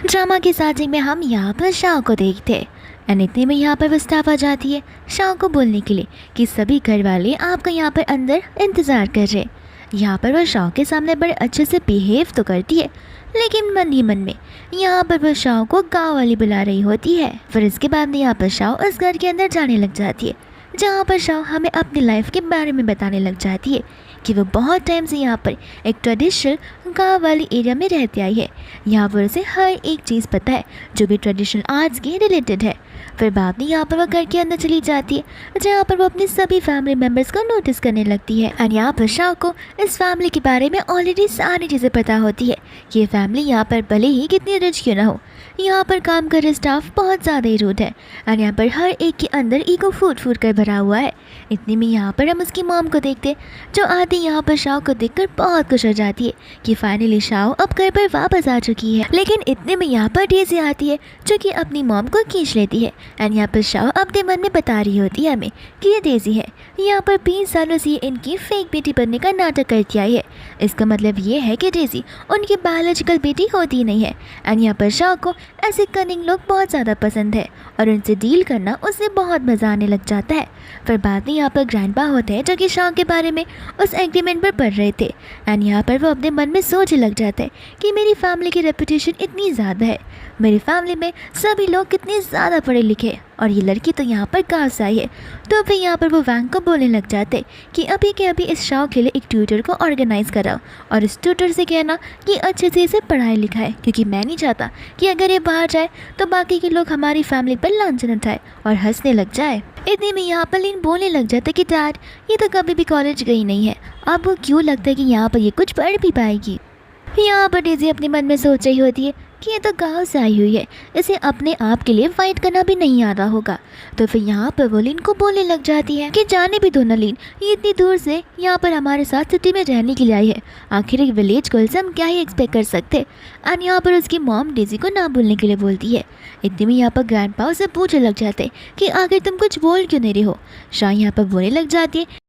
Drama की starting में हम यहाँ पर शाओ को देखते हैं एंड इतने में यहाँ पर वो स्टाफ आ जाती है शाओ को बोलने के लिए कि सभी घर वाले आपका यहाँ पर अंदर इंतज़ार कर रहे हैं। यहाँ पर वो शाओ के सामने बड़े अच्छे से बिहेव तो करती है, लेकिन मन ही मन में यहाँ पर वो शाओ को गाँव वाली बुला रही होती है। फिर इसके बाद यहाँ पर शाओ उस घर के अंदर जाने लग जाती है, जहाँ पर शाओ हमें अपनी लाइफ के बारे में बताने लग जाती है कि वो बहुत टाइम से यहाँ पर एक ट्रेडिशनल गाँव वाली एरिया में रहती आई है। यहाँ पर उसे हर एक चीज़ पता है जो भी ट्रेडिशनल आर्ट्स के रिलेटेड है। फिर बाद में यहाँ पर वो घर के अंदर चली जाती है, जहाँ पर वो अपनी सभी फैमिली मेम्बर्स को नोटिस करने लगती है एंड यहाँ पर शाओ को इस फैमिली के बारे में ऑलरेडी सारी चीज़ें पता होती है कि ये फैमिली यहाँ पर भले ही कितनी रिच क्यों ना हो, यहाँ पर काम कर रहे स्टाफ बहुत ज़्यादा ही रूड है एंड यहाँ पर हर एक के अंदर ईगो फूट फूट कर भरा हुआ है। इतने में यहाँ पर हम उसकी मॉम को देखते जो आती यहाँ पर शाओ को देखकर बहुत खुश हो जाती है कि फाइनली शाओ अब घर पर वापस आ चुकी है। लेकिन इतने में यहाँ पर डेज़ी आती है जो कि अपनी मॉम को खींच लेती है एंड यहाँ पर शाओ अपने मन में बता रही होती है हमें कि ये डेज़ी है, यहाँ पर 20 सालों से इनकी फेक बेटी बनने का नाटक करती आई है। इसका मतलब ये है कि डेज़ी उनकी बायोलॉजिकल बेटी होती नहीं है एंड यहाँ पर शाओ को ऐसे कनिंग लोग बहुत ज़्यादा पसंद है और उनसे डील करना उसे बहुत मज़ा आने लग जाता है। फिर बाद में यहाँ पर ग्रैंडपा होते हैं जो कि शाओ के बारे में उस एग्रीमेंट पर पढ़ रहे थे एंड यहाँ पर वो अपने मन में सोचने लग जाते हैं कि मेरी फैमिली की रेपुटेशन इतनी ज़्यादा है, मेरी फैमिली में सभी लोग कितने ज़्यादा पढ़े लिखे और ये लड़की तो यहाँ पर कहाँ से आई है। तो फिर यहाँ पर वो वैंग को बोलने लग जाते कि अभी के अभी इस शाओ के लिए एक ट्यूटर को ऑर्गेनाइज़ कराओ और इस ट्यूटर से कहना कि अच्छे से इसे पढ़ाई लिखाए, क्योंकि मैं नहीं चाहता कि अगर ये बाहर जाए तो बाकी के लोग हमारी फैमिली पर लांछन उठाए और हंसने लग जाए। इतने में यहाँ पर लिन बोलने लग जाता कि डैड ये तो कभी भी कॉलेज गई नहीं है, आपको क्यों लगता है कि यहाँ पर ये कुछ पढ़ भी पाएगी। यहाँ पर डेज़ी अपने मन में सोच रही होती है कि ये तो गाँव से आई हुई है, इसे अपने आप के लिए फाइट करना भी नहीं आता होगा। तो फिर यहाँ पर वो लिन को बोलने लग जाती है कि जाने भी दो ना लिन, ये इतनी दूर से यहाँ पर हमारे साथ सिटी में रहने के लिए आई है, आखिर एक विलेज गर्ल से हम क्या ही एक्सपेक्ट कर सकते। एंड यहाँ पर उसकी मॉम डेज़ी को ना बोलने के लिए बोलती है। इतने में यहाँ पर ग्रैंडपा उसे पूछने लग जाते कि आखिर तुम कुछ बोल क्यों नहीं रहे हो। शाह यहाँ पर बोलने लग जाती है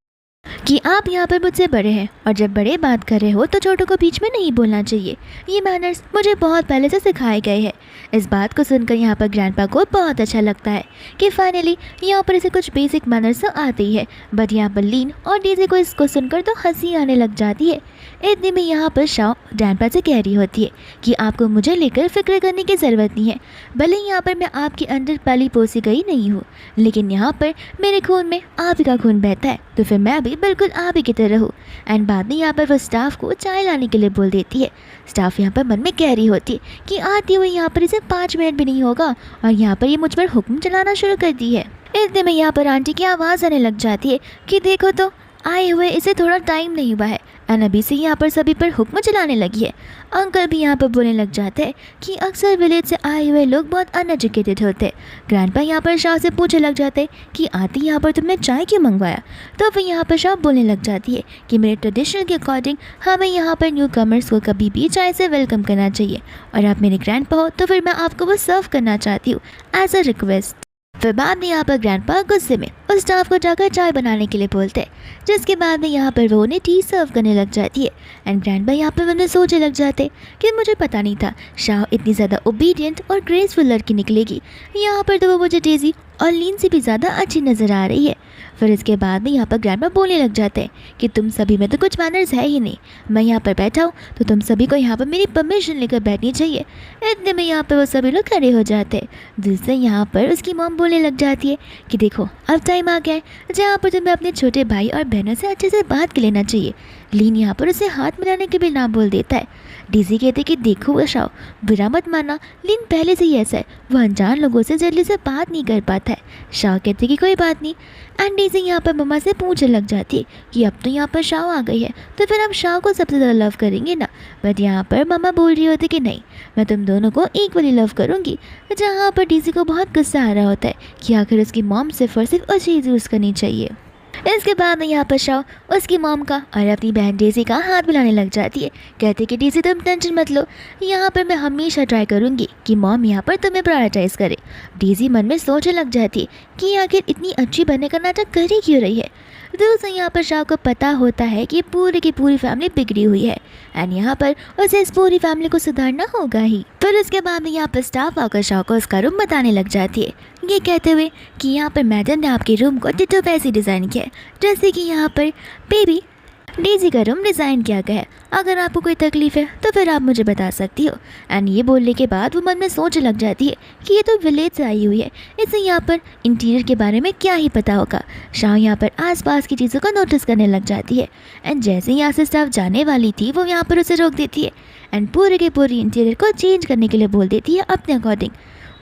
कि आप यहाँ पर मुझसे बड़े हैं और जब बड़े बात कर रहे हो तो छोटों को बीच में नहीं बोलना चाहिए, ये मैनर्स मुझे बहुत पहले से सिखाए गए हैं। इस बात को सुनकर यहाँ पर ग्रैंडपा को बहुत अच्छा लगता है कि फाइनली यहाँ पर इसे कुछ बेसिक मैनर्स तो आते ही है। बट यहाँ पर लीन और डेज़ी को इसको सुनकर तो हंसी आने लग जाती है। इतने में यहाँ पर शाओ ग्रैंडपा से कह रही होती है कि आपको मुझे लेकर फिक्र करने की ज़रूरत नहीं है, भले ही यहाँ पर मैं आपके अंदर पली पोसी गई नहीं हूँ, लेकिन यहाँ पर मेरे खून में आप ही का खून बहता है, तो फिर मैं भी बिल्कुल आप ही की तरह हूँ। एंड बाद में यहाँ पर वो स्टाफ को चाय लाने के लिए बोल देती है। स्टाफ यहाँ पर मन में कह रही होती है कि आती हुई यहाँ पर इसे 5 मिनट भी नहीं होगा और यहाँ पर ये मुझ पर हुक्म चलाना शुरू कर दी है। इतने में यहाँ पर आंटी की आवाज़ आने लग जाती है कि देखो तो आए हुए इसे थोड़ा टाइम नहीं हुआ है एंड अभी से यहाँ पर सभी पर हुक्म चलाने लगी है। अंकल भी यहाँ पर बोलने लग जाते हैं कि अक्सर विलेज से आए हुए लोग बहुत अनएजुकेटेड होते हैं। ग्रैंडपा यहाँ पर शाह से पूछने लग जाते हैं कि आती यहाँ पर तुमने चाय क्यों मंगवाया। तो फिर यहाँ पर शाह बोलने लग जाती है कि मेरे ट्रेडिशनल के अकॉर्डिंग हमें यहाँ पर न्यू कमर्स को कभी भी चाय से वेलकम करना चाहिए और आप मेरे ग्रैंडपा हो तो फिर मैं आपको वो सर्व करना चाहती हूँ एज अ रिक्वेस्ट। फिर बाद में यहाँ पर ग्रैंडपा गुस्से में उस स्टाफ को जाकर चाय बनाने के लिए बोलते हैं, जिसके बाद में यहाँ पर वो उन्हें टी सर्व करने लग जाती है। एंड ग्रैंडपा यहाँ पर उन्हें सोचने लग जाते कि मुझे पता नहीं था शाह इतनी ज़्यादा ओबीडियंट और ग्रेसफुल लड़की निकलेगी। यहाँ पर तो वो मुझे डेज़ी और लीन से भी ज़्यादा अच्छी नज़र आ रही है। फिर इसके बाद में यहाँ पर ग्रैंडपा बोलने लग जाते हैं कि तुम सभी में तो कुछ मैनर्स है ही नहीं, मैं यहाँ पर बैठा हूँ तो तुम सभी को यहाँ पर मेरी परमिशन लेकर बैठनी चाहिए। इतने में यहाँ पर वो सभी लोग खड़े हो जाते हैं, जिससे यहाँ पर उसकी मॉम बोलने लग जाती है कि देखो अब टाइम आ गया है जहाँ पर तुम्हें अपने छोटे भाई और बहनों से अच्छे से बात कर लेना चाहिए। लीन यहाँ पर उसे हाथ मिलाने के भी ना बोल देता है। डेज़ी कहते कि देखो शाओ बुरा मत मानना, लीन पहले से ही ऐसा है, वो अनजान लोगों से जल्दी से बात नहीं कर पाता है। शाओ कहते कि कोई बात नहीं। एंड डेज़ी यहाँ पर मम्मा से पूछने लग जाती है कि अब तो यहाँ पर शाओ आ गई है तो फिर हम शाओ को सबसे ज़्यादा लव करेंगे ना। बट यहाँ पर मम्मा बोल रही होती कि नहीं, मैं तुम दोनों को इक्वली लव करूँगी। जहाँ पर डेज़ी को बहुत गुस्सा आ रहा होता है कि आखिर उसकी मॉम सिर्फ और सिर्फ अच्छी चीज़ यूज़ करनी चाहिए। इसके बाद में यहाँ पर शाओ उसकी मॉम का और अपनी बहन डेज़ी का हाथ मिलाने लग जाती है। कहते कि डेज़ी तुम टेंशन मत लो, यहाँ पर मैं हमेशा ट्राई करूँगी कि मॉम यहाँ पर तुम्हें प्रायोरिटाइज़ करे। डेज़ी मन में सोचने लग जाती है कि आखिर इतनी अच्छी बनने का नाटक कर ही क्यों रही है। दूसरा यहाँ पर शाह को पता होता है कि पूरी की पूरी फैमिली बिगड़ी हुई है एंड यहाँ पर उसे इस पूरी फैमिली को सुधारना होगा ही। फिर उसके बाद में यहाँ पर स्टाफ आकर शाह को उसका रूम बताने लग जाती है, ये कहते हुए कि यहाँ पर मैडम ने आपके रूम को डिटो वैसे डिज़ाइन किया है जैसे कि यहाँ पर बेबी डेजी का रूम डिज़ाइन किया गया है। अगर आपको कोई तकलीफ़ है तो फिर आप मुझे बता सकती हो। एंड ये बोलने के बाद वो मन में सोचने लग जाती है कि ये तो विलेज से आई हुई है, इसे यहाँ पर इंटीरियर के बारे में क्या ही पता होगा। शाह यहाँ पर आसपास की चीज़ों को नोटिस करने लग जाती है एंड जैसे यहाँ से स्टाफ जाने वाली थी वो यहाँ पर उसे रोक देती है एंड पूरे के पूरी इंटीरियर को चेंज करने के लिए बोल देती है अपने अकॉर्डिंग।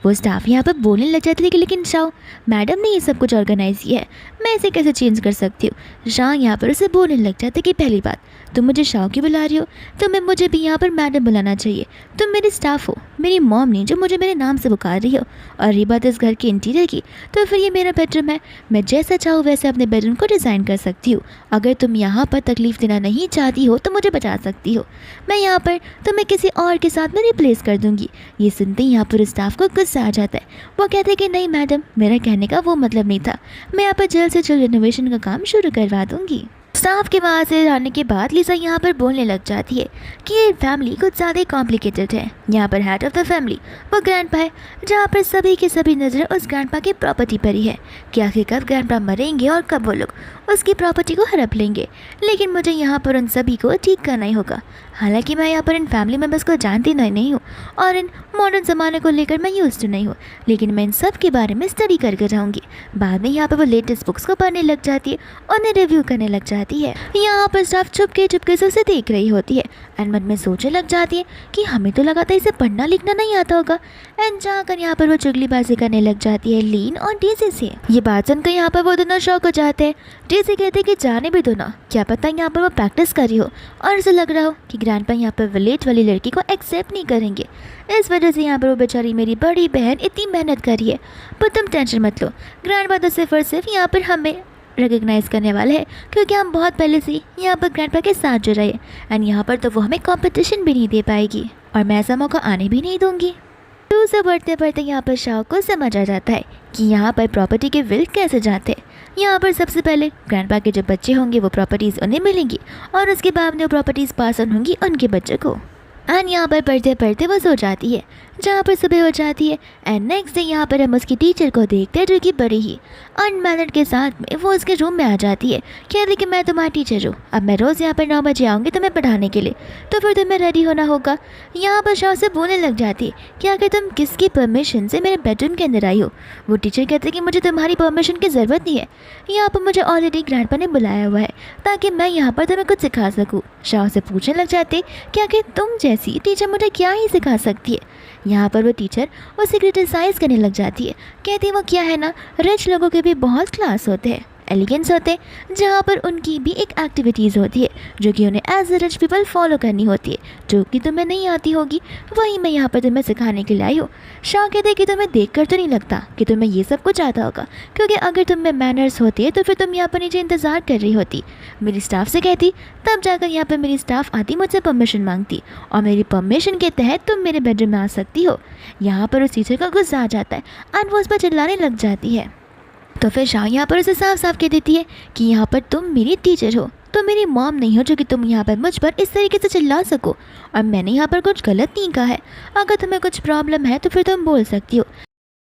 वो स्टाफ यहाँ पर बोलने लग जाती है कि लेकिन शाह, मैडम ने ये सब कुछ ऑर्गेनाइज किया है, मैं इसे कैसे चेंज कर सकती हूँ। शाह यहाँ पर उसे बोलने लग जाते कि पहली बात तुम मुझे शाह क्यों बुला रही हो, तुम्हें मुझे भी यहाँ पर मैडम बुलाना चाहिए। तुम मेरी स्टाफ हो, मेरी मॉम नहीं जो मुझे मेरे नाम से पुकार रही हो। और रही बात इस घर के इंटीरियर की, तो फिर ये मेरा बेडरूम है, मैं जैसा चाहूँ वैसे अपने बेडरूम को डिज़ाइन कर सकती हूँ। अगर तुम यहाँ पर तकलीफ़ देना नहीं चाहती हो तो मुझे बचा सकती हो, मैं यहाँ पर तुम्हें किसी और के साथ में रिप्लेस कर दूँगी। ये सुनते ही यहाँ पर स्टाफ को गुस्सा आ जाता है। वो कहते हैं कि नहीं मैडम, मेरा कहने का वो मतलब नहीं था, मैं यहाँ पर जल्द से जल्द रिनोवेशन का काम शुरू करवा दूँगी। स्टाफ के वहाँ से जाने के बाद लिसा यहाँ पर बोलने लग जाती है कि ये फैमिली कुछ ज़्यादा ही कॉम्प्लिकेटेड है। यहाँ पर हेड ऑफ द फैमिली वो ग्रैंडपा है, जहाँ पर सभी की सभी नज़रें उस ग्रैंडपा की प्रॉपर्टी पर ही है कि आखिर कब ग्रैंडपा मरेंगे और कब वो लोग उसकी प्रॉपर्टी को हड़प लेंगे। लेकिन मुझे यहाँ पर उन सभी को ठीक करना ही होगा। हालांकि मैं यहाँ पर इन फैमिली मेम्बर्स को जानती नहीं हूँ और इन मॉडर्न ज़माने को लेकर मैं यूज़ टू नहीं हूँ, लेकिन मैं इन सब के बारे में स्टडी करके जाऊँगी। बाद में यहाँ पर वो लेटेस्ट बुक्स को पढ़ने लग जाती है, उन्हें रिव्यू करने लग जाती है। यहाँ पर स्टाफ चुपके से उसे देख रही होती है एंड मन में सोचने लग जाती है कि हमें तो लगा था इसे पढ़ना लिखना नहीं आता होगा। एंड जाकर यहाँ पर वो चुगलीबाजी करने लग जाती है लीन और डेजी से। ये बात सुनकर यहाँ पर वो दोनों शौक हो जाते हैं। डेजी कहते हैं कि जाने भी दो ना, क्या पता यहाँ पर वो प्रैक्टिस कर रही हो और उसे लग रहा हो कि ग्रैंडपा यहाँ पर विलेज वाली लड़की को एक्सेप्ट नहीं करेंगे, इस वजह से यहाँ पर वो बेचारी मेरी बड़ी बहन इतनी मेहनत कर रही है। पर तुम टेंशन मत लो, ग्रैंडपा तो सिर्फ और सिर्फ यहाँ पर हमें रिकग्नाइज़ करने वाले हैं क्योंकि हम बहुत पहले से यहाँ पर ग्रैंडपा के साथ जुड़ रहे हैं एंड यहाँ पर तो वो हमें कंपटीशन भी नहीं दे पाएगी और मैं ऐसा मौका आने भी नहीं दूंगी। तो उसे बढ़ते बढ़ते यहाँ पर शाह को समझ आ जाता है कि यहाँ पर प्रॉपर्टी के विल कैसे जाते हैं। यहाँ पर सबसे पहले ग्रैंडपा के जो बच्चे होंगे वो प्रॉपर्टीज़ उन्हें मिलेंगी और उसके बाद में वो प्रॉपर्टीज़ पास ऑन होंगी उनके बच्चों को। एंड यहाँ पर पढ़ते पढ़ते वो सो जाती है, जहाँ पर सुबह हो जाती है एंड नेक्स्ट डे यहाँ पर हम उसकी टीचर को देखते हैं जो कि बड़ी ही अनमैनर्ड के साथ में वो उसके रूम में आ जाती है। कहती कि मैं तुम्हारी टीचर हूँ, अब मैं रोज़ यहाँ पर 9 बजे आऊँगी तुम्हें पढ़ाने के लिए, तो फिर तुम्हें रेडी होना होगा। यहाँ पर शाह से बोलने लग जाती है कि आखिर तुम किसकी परमिशन से मेरे बेडरूम के अंदर आई हो। वो टीचर कहते कि मुझे तुम्हारी परमिशन की ज़रूरत नहीं है, यहाँ पर मुझे ऑलरेडी ग्रैंडपा ने बुलाया हुआ है ताकि मैं यहाँ पर तुम्हें कुछ सिखा सकूँ। शाह से पूछने लग जाते कि आखिर तुम जैसी टीचर मुझे क्या ही सिखा सकती है। यहाँ पर वो टीचर उसे क्रिटिसाइज़ करने लग जाती है। कहती है वो क्या है ना, रिच लोगों के भी बहुत क्लास होते हैं, एलिगेंस होते हैं, जहाँ पर उनकी भी एक एक्टिविटीज़ होती है जो कि उन्हें as a rich people follow करनी होती है, जो कि तुम्हें नहीं आती होगी, वही मैं यहाँ पर तुम्हें सिखाने के लिए आई हूँ। शाह कहते कि तुम्हें देखकर तो नहीं लगता कि तुम्हें ये सब कुछ आता होगा, क्योंकि अगर तुम में मैनर्स होती है तो फिर तुम यहाँ पर नीचे इंतज़ार कर रही होती, मेरी स्टाफ से कहती, तब जाकर यहाँ पर मेरी स्टाफ आती, मुझसे परमिशन मांगती और मेरी परमिशन के तहत तुम मेरे बेडरूम में आ सकती हो। यहाँ पर उस टीचर का गुस्सा आ जाता है एंड वो उस पर चिल्लाने लग जाती है। तो फिर शाह यहाँ पर उसे साफ साफ कह देती है कि यहाँ पर तुम मेरी टीचर हो, तो मेरी मॉम नहीं हो जो कि तुम यहाँ पर मुझ पर इस तरीके से चिल्ला सको, और मैंने यहाँ पर कुछ गलत नहीं कहा है। अगर तुम्हें कुछ प्रॉब्लम है तो फिर तुम बोल सकती हो।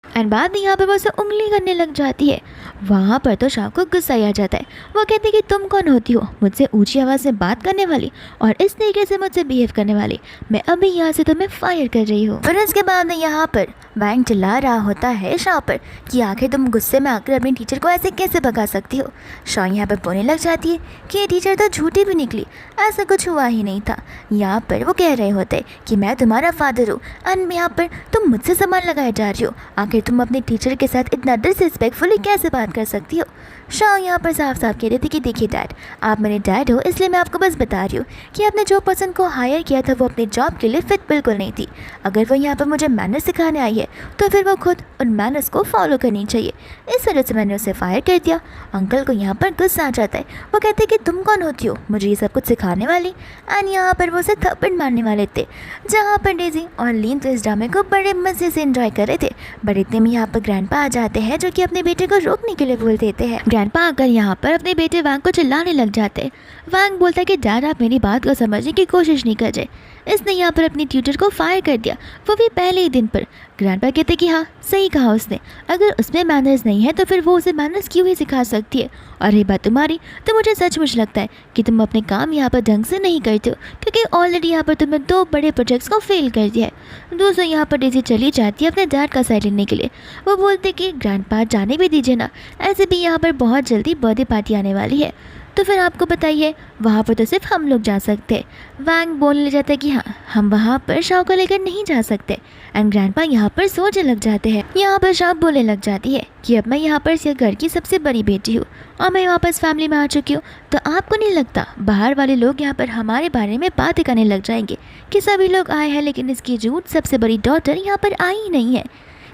एंड बाद में यहाँ पर वो उसे उंगली करने लग जाती है। वहाँ पर तो शाह को गुस्सा आ जाता है। वो कहती है कि तुम कौन होती हो मुझसे ऊंची आवाज़ में बात करने वाली और इस तरीके से मुझसे बिहेव करने वाली, मैं अभी यहाँ से तुम्हें फायर कर रही हूँ। फिर इसके बाद में यहाँ पर बैंक चिल्ला रहा होता है शाह पर कि आखिर तुम गुस्से में आकर अपनी टीचर को ऐसे कैसे भगा सकती हो। शाह यहाँ पर बोलने लग जाती है कि ये टीचर तो झूठी भी निकली, ऐसा कुछ हुआ ही नहीं था। यहाँ पर वो कह रहे होते कि मैं तुम्हारा फादर हूँ एंड यहाँ पर तुम मुझसे सामान लगाए जा रही हो, आखिर तुम अपने टीचर के साथ इतना डिसरिस्पेक्टफुली कैसे बात कर सकती हो। शाह यहाँ पर साफ साफ कह रही थी कि देखिए डैड, आप मेरे डैड हो इसलिए मैं आपको बस बता रही हूँ कि आपने जो पर्सन को हायर किया था वो अपने जॉब के लिए फिट बिल्कुल नहीं थी। अगर वो यहाँ पर मुझे मैनर्स सिखाने आई है तो फिर वो खुद उन मैनर्स को फॉलो करनी चाहिए। इस वजह से मैंने उसे फायर कर दिया। अंकल को यहाँ पर गुस्सा आ जाता है। वो कहते हैं कि तुम कौन होती हो मुझे ये सब कुछ सिखाने वाली। एंड यहाँ पर वो उसे थप्पड़ मारने वाले थे, जहाँ पर डेजी और लीन तो इस ड्रामे को बड़े मज़े से एंजॉय कर रहे थे, बड़े इतने में यहाँ पर ग्रैंडपा आ जाते हैं जो कि अपने बेटे को रोकने के लिए बोल देते हैं। ग्रैंडपा आकर यहाँ पर अपने बेटे वांग को चिल्लाने लग जाते हैं। वांग बोलता है कि डैड आप मेरी बात को समझने की कोशिश नहीं कर रहे। इसने यहाँ पर अपनी ट्यूटर को फायर कर दिया, वो भी पहले ही दिन पर। ग्रैंडपा कहते कि हाँ सही कहा उसने, अगर उसमें मैनर्स नहीं है तो फिर वो उसे मैनर्स क्यों ही सिखा सकती है। और ये बात तुम्हारी तो मुझे सचमुच लगता है कि तुम अपने काम यहाँ पर ढंग से नहीं करते हो, क्योंकि ऑलरेडी यहाँ पर तुमने 2 बड़े प्रोजेक्ट्स को फेल कर दिया है। दोस्तों यहाँ पर डेज़ी चली जाती है अपने डैड का साइड लेने के लिए। वो बोलते कि ग्रैंडपा जाने भी दीजिए ना, ऐसे भी यहाँ पर बहुत जल्दी बर्थडे पार्टी आने वाली है, तो फिर आपको बताइए वहाँ पर तो सिर्फ हम लोग जा सकते हैं। वांग बोलने लग जाता है कि हाँ हम वहाँ पर शाओ को लेकर नहीं जा सकते। एंड ग्रैंडपा यहाँ पर सोचने लग जाते हैं। यहाँ पर शाओ बोलने लग जाती है कि अब मैं यहाँ पर इस घर की सबसे बड़ी बेटी हूँ और मैं वापस फैमिली में आ चुकी हूँ, तो आपको नहीं लगता बाहर वाले लोग यहाँ पर हमारे बारे में बातें करने लग जाएंगे कि सभी लोग आए हैं लेकिन इसकी झूठ सबसे बड़ी डॉटर यहाँ पर आई ही नहीं है।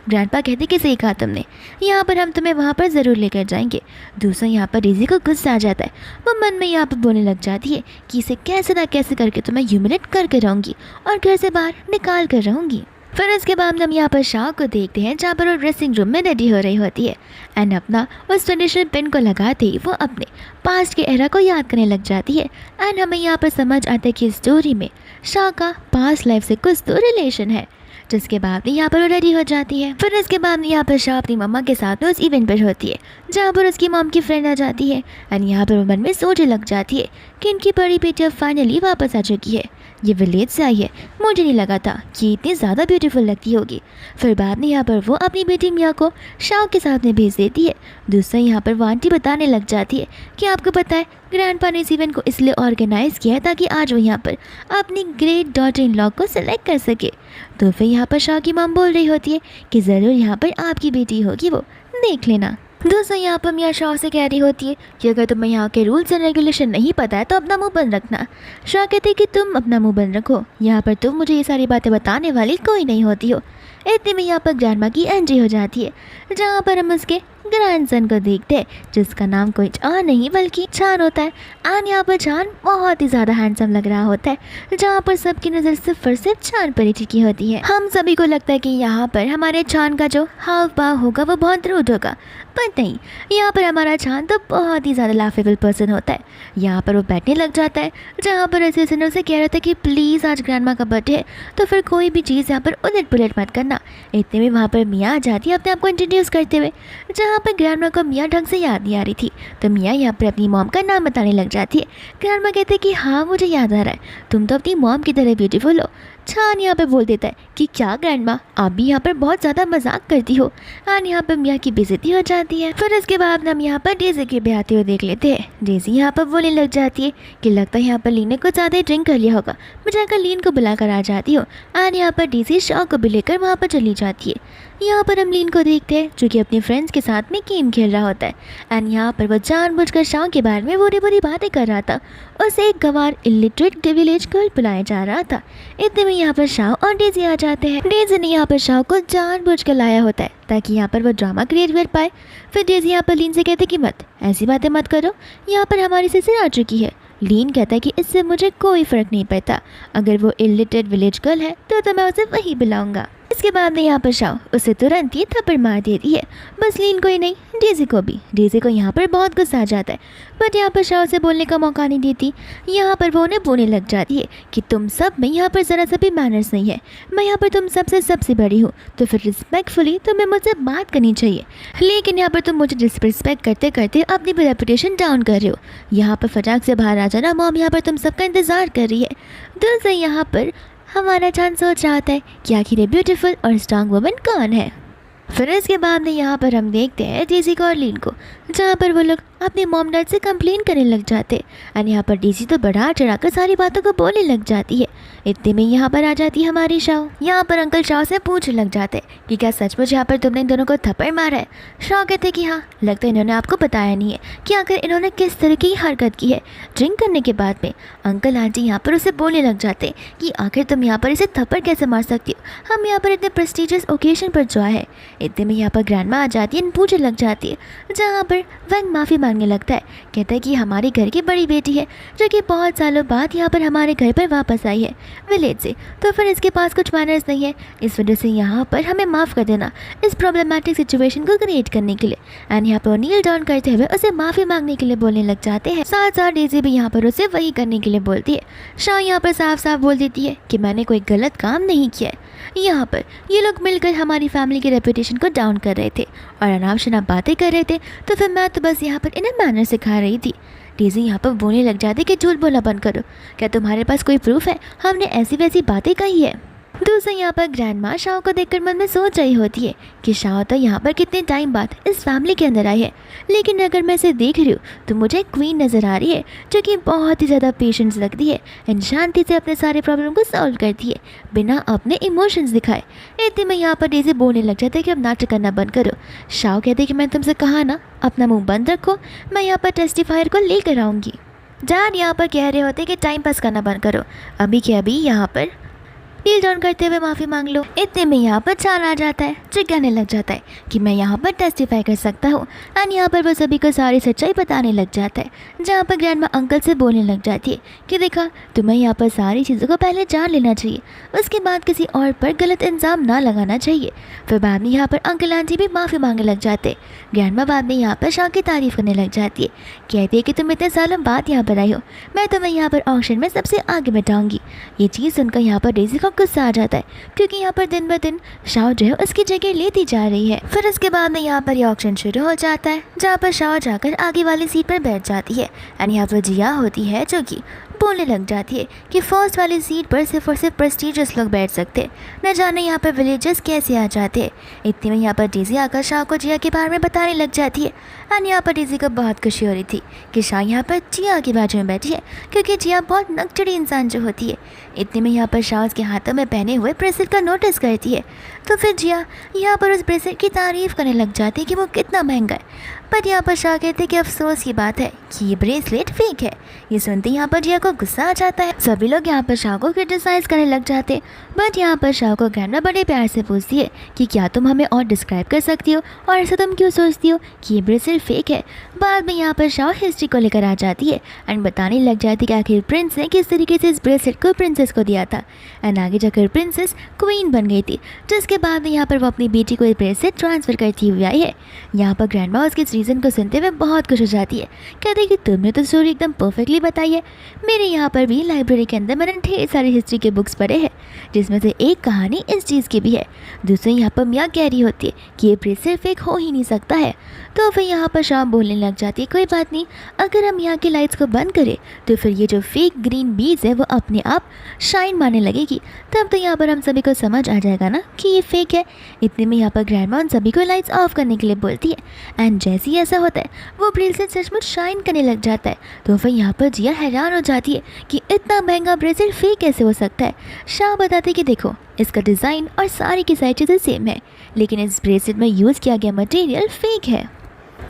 ग्रैंडपा कहते कि सही कहा तुमने, यहाँ पर हम तुम्हें वहाँ पर ज़रूर लेकर जाएंगे। दूसरा यहाँ पर डेज़ी को गुस्सा आ जाता है। वो मन में यहाँ पर बोलने लग जाती है कि इसे कैसे ना कैसे करके तुम्हें ह्यूमिलेट करके रहूँगी और घर से बाहर निकाल कर रहूँगी। फिर इसके बाद हम यहाँ पर शाओ को देखते हैं जहाँ पर वो ड्रेसिंग रूम में रेडी हो रही होती है। एंड अपना उस ट्रेडिशनल पिन को लगाते ही वो अपने पास्ट के एरा को याद करने लग जाती है। एंड हमें यहाँ पर समझ आता है कि स्टोरी में शाओ का पास्ट लाइफ से कुछ तो रिलेशन है, जिसके बाद यहाँ पर वो रेडी हो जाती है। फिर इसके बाद यहाँ पर शाह अपनी मम्मा के साथ में उस इवेंट पर होती है जहाँ पर उसकी मॉम की फ्रेंड आ जाती है। एंड यहाँ पर वो मन में सोचने लग जाती है कि इनकी बड़ी बेटी अब फाइनली वापस आ चुकी है, ये विलेज से आई है, मुझे नहीं लगा था कि इतनी ज़्यादा ब्यूटीफुल लगती होगी। फिर बाद में यहाँ पर वो अपनी बेटी मिया को शाह के साथ में भेज देती है। दूसरा यहाँ पर वो आंटी बताने लग जाती है कि आपको पता है ग्रैंडपा ने इस इवेंट को इसलिए ऑर्गेनाइज़ किया है ताकि आज वो यहाँ पर अपनी ग्रेट डॉटर इन लॉ को सिलेक्ट कर सके। तो फिर यहाँ पर शाह की मॉम बोल रही होती है कि ज़रूर यहाँ पर आपकी बेटी होगी, वो देख लेना। दोस्तों यहाँ पर मियाँ शाह से कह रही होती है कि अगर तुम्हें यहाँ के रूल्स एंड रेगुलेशन नहीं पता है तो अपना मुंह बंद रखना। शाह कहते कि तुम अपना मुंह बंद रखो, यहाँ पर तुम मुझे ये सारी बातें बताने वाली कोई नहीं होती हो। इतने में यहाँ पर ग्रैंडमा की एंट्री हो जाती है जहाँ पर हम उसके ग्रैंडसन को देखते हैं जिसका नाम कोई और नहीं बल्कि चान होता है। एंड यहाँ पर चान बहुत ही ज़्यादा हैंडसम लग रहा होता है, जहाँ पर सबकी नज़र सिर्फ और सिर्फ चान पर ही टिकी होती है। हम सभी को लगता है कि यहाँ पर हमारे चान का जो हाव भाव होगा वो बहुत रूड होगा, पर नहीं, यहाँ पर हमारा चान तो बहुत ही ज़्यादा लाफेबल पर्सन होता है। यहाँ पर वो बैठने लग जाता है जहाँ पर ऐसे सिनर से कह रहा था कि प्लीज़ आज ग्रैंडमा का बर्थडे है तो फिर कोई भी चीज़ यहाँ पर उलट पुलट मत करना। इतने में वहाँ पर मियाँ आ जाती है अपने आप को इंट्रोड्यूस करते हुए, जहाँ पर ग्रैंडमा को मियाँ ढंग से याद नहीं आ रही थी। तो मियाँ यहाँ पर अपनी मॉम का नाम बताने लग जाती है। ग्रैंडमा कहते हैं कि हाँ मुझे याद आ रहा है, तुम तो अपनी मॉम की तरह ब्यूटीफुल हो। चान यहाँ पे बोल देता है कि क्या ग्रैंडमा आप भी यहाँ पर बहुत ज़्यादा मजाक करती हो। और यहाँ पर मियाँ की बेइज्जती हो जाती है। फिर इसके बाद हम यहाँ पर डेज़ी के भी आते हुए देख लेते हैं। डेज़ी यहाँ पर बोलने लग जाती है कि लगता है यहाँ पर लीन ने कुछ ज़्यादा ही ड्रिंक कर लिया होगा, मैं जाकर लीन को बुलाकर आ जाती हूँ। और यहाँ पर डेज़ी शाह को भी लेकर वहाँ पर चली जाती है। यहाँ पर हम लीन को देखते हैं जो कि अपने फ्रेंड्स के साथ में गेम खेल रहा होता है। एंड यहाँ पर वो जानबूझकर शाह के बारे में बुरी बुरी बातें कर रहा था। उसे एक गंवार इलिटरेट विलेज गर्ल बुलाया जा रहा था। इतने में यहाँ पर शाह और डेज़ी आ जाते हैं। डेज़ी ने यहाँ पर शाह को जानबूझकर लाया होता है ताकि यहाँ पर वो ड्रामा क्रिएट कर पाए। फिर डेज़ी यहाँ पर लीन से कहते कि मत ऐसी बातें मत करो, यहाँ पर हमारी सिस्टर आ चुकी है। लीन कहता है कि इससे मुझे कोई फ़र्क नहीं पड़ता, अगर वो इलिटरेट विलेज गर्ल है तो मैं उसे वही बुलाऊंगा। इसके बाद में यहाँ पर शाह उसे तुरंत ही थप्पड़ मार देती है, बस लीन को ही नहीं डेज़ी को भी। डेज़ी को यहाँ पर बहुत गुस्सा आ जाता है, बट यहाँ पर शाह उसे बोलने का मौका नहीं देती। यहाँ पर वो उन्हें बोलने लग जाती है कि तुम सब में यहाँ पर ज़रा सा भी मैनर्स नहीं है, मैं यहाँ पर तुम सबसे बड़ी हूँ तो फिर रिस्पेक्टफुली तुम्हें मुझसे बात करनी चाहिए, लेकिन यहाँ पर तुम मुझे डिसरिस्पेक्ट करते करते अपनी रेपुटेशन डाउन कर रहे हो। यहाँ पर फटाक से बाहर आ जाना, मॉम यहाँ पर तुम सबका इंतज़ार कर रही है। दिल से यहाँ पर हमारा चांद सोच रहा होता है कि आखिर ये ब्यूटीफुल और स्ट्रांग वुमन कौन है। फिर इसके बाद में यहाँ पर हम देखते हैं डेज़ी को और लीन को, जहाँ पर वो लोग अपने मॉम डैड से कंप्लेन करने लग जाते हैं। और यहाँ पर डेज़ी तो बढ़ा चढ़ाकर सारी बातों को बोलने लग जाती है। इतने में यहाँ पर आ जाती है हमारी शाह। यहाँ पर अंकल शाह से पूछने लग जाते हैं कि क्या सचमुच यहाँ पर तुमने इन दोनों को थप्पड़ मारा है। शाह कहते कि हाँ, लगता है इन्होंने आपको बताया नहीं है कि आखिर इन्होंने किस तरह की हरकत की है। ड्रिंक करने के बाद में अंकल आंटी यहाँ पर उसे बोलने लग जाते कि आखिर तुम यहाँ पर इसे थप्पड़ कैसे मार सकती हो, हम यहाँ पर इतने प्रेस्टिजियस ओकेजन पर जो है। इतने में यहाँ पर ग्रैंडमा आ जाती है, पूछने लग जाती है, जहाँ पर वंग माफ़ी मांगने लगता है। कहता है कि हमारे घर की बड़ी बेटी है जो कि बहुत सालों बाद यहाँ पर हमारे घर पर वापस आई है विलेज से, तो फिर इसके पास कुछ मैनर्स नहीं है, इस वजह से यहाँ पर हमें माफ़ कर देना इस प्रॉब्लमेटिक सिचुएशन को क्रिएट करने के लिए। एंड यहाँ पर नील डाउन करते हुए उसे माफ़ी मांगने के लिए बोलने लग जाते हैं। साथ साथ डेज़ी भी यहाँ पर उसे वही करने के लिए बोलती है। शाह यहाँ पर साफ साफ बोल देती है कि मैंने कोई गलत काम नहीं किया है, यहाँ पर ये लोग मिलकर हमारी फैमिली की रेपुटेशन को डाउन कर रहे थे और अनाप शनाप बातें कर रहे थे, तो फिर मैं तो बस यहाँ पर इन्हें मैनर सिखा रही थी। डेज़ी यहाँ पर बोलने लग जाती कि झूठ बोलना बंद करो, क्या तुम्हारे पास कोई प्रूफ है हमने ऐसी वैसी बातें कही है। दूसरे यहाँ पर ग्रैंड माँ शाह को देखकर मन में सोच रही होती है कि शाह तो यहाँ पर कितने टाइम बाद इस फैमिली के अंदर आई है, लेकिन अगर मैं इसे देख रही हूँ तो मुझे क्वीन नज़र आ रही है जो कि बहुत ही ज़्यादा पेशेंस लगती है एंड शांति से अपने सारे प्रॉब्लम को सॉल्व करती है बिना अपने इमोशंस दिखाए। इतने में यहाँ पर डेज़ी बोलने लग जाते हैं कि अब नाटक करना बंद करो। शाह कहते हैं कि मैं तुमसे कहा ना अपना मुँह बंद रखो, मैं यहाँ पर टेस्टिफायर को लेकर आऊँगी। डैड यहाँ पर कह रहे होते कि टाइम पास करना बंद करो, अभी के अभी यहाँ पर नील डाउन करते हुए माफ़ी मांग लो। इतने में यहाँ पर चाल आ जाता है जो कहने लग जाता है कि मैं यहाँ पर टेस्टिफाई कर सकता हूँ एंड यहाँ पर वो सभी को सारी सच्चाई बताने लग जाता है। जहाँ पर ग्रैंड माँ अंकल से बोलने लग जाती है कि देखा तुम्हें यहाँ पर सारी चीज़ों को पहले जान लेना चाहिए, उसके बाद किसी और पर गलत इल्ज़ाम ना लगाना चाहिए। फिर बाद में यहाँ पर अंकल आंटी भी माफ़ी मांगने लग जाते। ग्रैंड माँ बाद में यहाँ पर शाह की तारीफ़ करने लग जाती है, कहती है कि तुम इतने सालों बाद यहाँ पर आई हो, मैं तुम्हें यहाँ पर ऑक्शन में सबसे आगे बैठाऊँगी। ये चीज़ सुनकर यहाँ पर डेज़ी को गुस्सा आ जाता है क्योंकि यहाँ पर दिन ब दिन शाह जो है उसकी जगह लेती जा रही है। फिर इसके बाद में यहाँ पर ये ऑक्शन शुरू हो जाता है जहाँ पर शाह जाकर आगे वाली सीट पर बैठ जाती है एंड यहाँ पर जिया होती है जो कि बोलने लग जाती है कि फर्स्ट वाली सीट पर सिर्फ और सिर्फ प्रेस्टीजियस लोग बैठ सकते, न जाने यहाँ पर विलेजर्स कैसे आ जाते हैं। इतने में यहाँ पर डेज़ी आकर शाह को जिया के बारे में बताने लग जाती है एंड यहाँ पर डेज़ी को बहुत खुशी हो रही थी कि शाह यहाँ पर जिया के बाजू में बैठी है क्योंकि जिया बहुत नकचड़ी इंसान जो होती है। इतने में यहाँ पर शाह उसके हाथों में पहने हुए ब्रेसलेट का नोटिस करती है, तो फिर जिया यहाँ पर उस ब्रेसलेट की तारीफ़ करने लग जाती है कि वो कितना महंगा है। पर यहाँ पर शाह कहते हैं कि अफसोस की बात है कि ये ब्रेसलेट फेक है। ये सुनते यहाँ पर जिया को गुस्सा आ जाता है। सभी लोग यहाँ पर शाह को क्रिटिसाइज़ करने लग जाते, बट यहाँ पर शाह को ग्रैंड माँ बड़े प्यार से पूछती है कि क्या तुम हमें और डिस्क्राइब कर सकती हो और ऐसा तुम क्यों सोचती हो कि ये ब्रेसलेट फेक है। बाद में यहाँ पर शाह हिस्ट्री को लेकर आ जाती है एंड बताने लग जाती है कि आखिर प्रिंस ने किस तरीके से इस ब्रेसलेट को प्रिंसेस को दिया था एंड आगे जाकर प्रिंसेस क्वीन बन गई थी, जिसके बाद में यहाँ पर वो अपनी बेटी को ये ब्रेसलेट ट्रांसफ़र करती हुई आई है। यहाँ पर ग्रैंड माँ उसके रीज़न को सुनते हुए बहुत खुश हो जाती है, कहते हैं कि तुमने तो स्टोरी एकदम परफेक्टली बताई है। मेरे यहाँ पर भी लाइब्रेरी के अंदर मैंने ढेर सारी हिस्ट्री के बुक्स पढ़े हैं जिसमें से एक कहानी इस चीज़ की भी है। दूसरी यहाँ पर मियाँ कह रही होती है कि ये ब्रेसलेट फेक हो ही नहीं सकता है। तो फिर यहाँ पर शाम बोलने लग जाती है कोई बात नहीं, अगर हम यहाँ की लाइट्स को बंद करें तो फिर ये जो फेक ग्रीन बीज है वो अपने आप शाइन मारने लगेगी, तब तो यहाँ पर हम सभी को समझ आ जाएगा ना कि ये फेक है। इतने में यहाँ पर ग्रैंड माँ सभी को लाइट्स ऑफ करने के लिए बोलती है एंड जैसे ही ऐसा होता है वो ब्रेसलेट सचमुच शाइन करने लग जाता है। तो फिर यहाँ पर जिया हैरान हो जाती है कि इतना महंगा ब्रेसलेट फेक कैसे हो सकता है। शाह बताते कि देखो इसका डिज़ाइन और सारी की सारी चीज़ें सेम है, लेकिन इस ब्रेसलेट में यूज़ किया गया मटेरियल फेक है।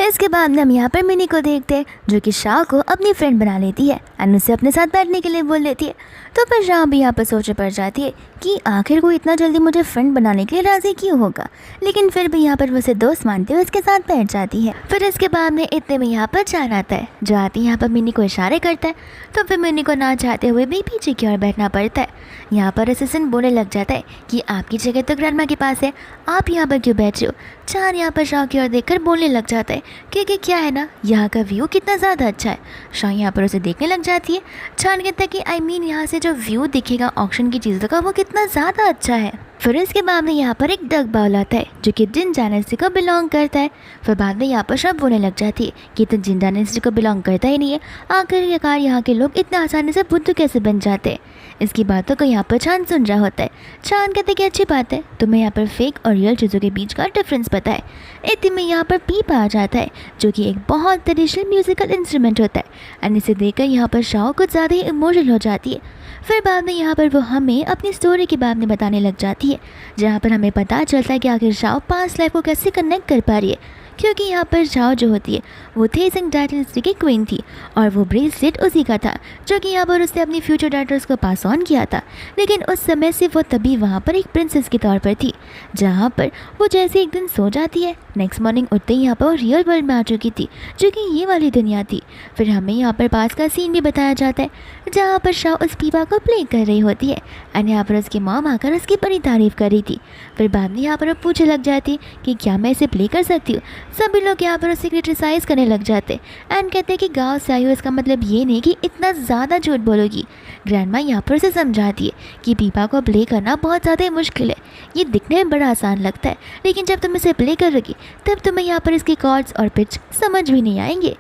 इसके बाद हम यहाँ पर मिनी को देखते हैं जो कि शाह को अपनी फ्रेंड बना लेती है एंड उसे अपने साथ बैठने के लिए बोल लेती है। तो फिर शाह भी यहाँ पर सोचे पड़ जाती है कि आखिर वो इतना जल्दी मुझे फ्रेंड बनाने के लिए राज़ी क्यों होगा, लेकिन फिर भी यहाँ पर वो उसे दोस्त मानते हुए उसके साथ बैठ जाती है। फिर इसके बाद में इतने में यहाँ पर चार आता है जो आती यहाँ पर मिनी को इशारे करता है, तो फिर मिनी को ना चाहते हुए भी पीछे की ओर बैठना पड़ता है। यहाँ पर असिस्टेंट बोलने लग जाता है कि आपकी जगह तो ग्रैंडमा के पास है, आप यहाँ पर क्यों बैठ रहे हो। चार यहाँ पर शाह की ओर देखकर बोलने लग जाता है क्योंकि क्या है ना, यहाँ का व्यू कितना ज़्यादा अच्छा है। शाह यहाँ पर उसे देखने लग जाती है। चार कहता है कि यहाँ से जो व्यू दिखेगा ऑक्शन की चीज़ों का वो कितना ज़्यादा अच्छा है। फिर इसके बाद में यहाँ पर एक डक बाउल आता है जो कि जिन डायनेस्टी को बिलोंग करता है। फिर बाद में यहाँ पर शब बोलने लग जाती है कि तो जिन डायनेस्टी को बिलोंग करता ही नहीं है, आखिरकार यहाँ के लोग इतना आसानी से बुद्धू कैसे बन जाते हैं। इसकी बातों को यहाँ पर चांद सुन रहा होता है। चांद कहते कि अच्छी बात है, तुम्हें यहाँ पर फेक और रियल चीज़ों के बीच का डिफरेंस पता है। इतने में यहाँ पर पीप आ जाता है जो कि एक बहुत ट्रेडिशनल म्यूजिकल इंस्ट्रूमेंट होता है एंड इसे देखकर यहाँ पर शाह कुछ ज़्यादा ही इमोशनल हो जाती है। फिर बाद में यहाँ पर वो हमें अपनी स्टोरी के बारे में बताने लग जाती है, जहाँ पर हमें पता चलता है कि आखिर शाह पास्ट लाइफ को कैसे कनेक्ट कर पा रही है, क्योंकि यहाँ पर शाओ जो होती है वो थेसिंग डायनेस्टी की क्वीन थी और वो ब्रेसलेट उसी का था जो कि यहाँ पर उसने अपनी फ्यूचर डॉटर्स को पास ऑन किया था। लेकिन उस समय से वो तभी वहाँ पर एक प्रिंसेस के तौर पर थी, जहाँ पर वो जैसे एक दिन सो जाती है, नेक्स्ट मॉर्निंग उठते ही यहाँ पर वो रियल वर्ल्ड में आ चुकी थी जो कि ये वाली दुनिया थी। फिर हमें यहाँ पर पास का सीन भी बताया जाता है जहाँ पर शाओ उस पीपा को प्ले कर रही होती है एंड यहाँ पर उसकी मॉम आकर उसकी बड़ी तारीफ कर रही थी। फिर बाद में यहाँ पर वो पूछने लग जाती कि क्या मैं इसे प्ले कर सकती हूँ। सभी लोग यहाँ पर उसे क्रिटिसाइज करने लग जाते एंड कहते हैं कि गाँव से आई हो इसका मतलब ये नहीं कि इतना ज़्यादा झूठ बोलोगी। ग्रैंडमा यहाँ पर उसे समझाती है कि पीपा को प्ले करना बहुत ज़्यादा मुश्किल है, ये दिखने में बड़ा आसान लगता है लेकिन जब तुम इसे प्ले करोगी तब तुम्हें यहाँ पर इसके कॉर्ड्स और पिच समझ भी नहीं आएंगे।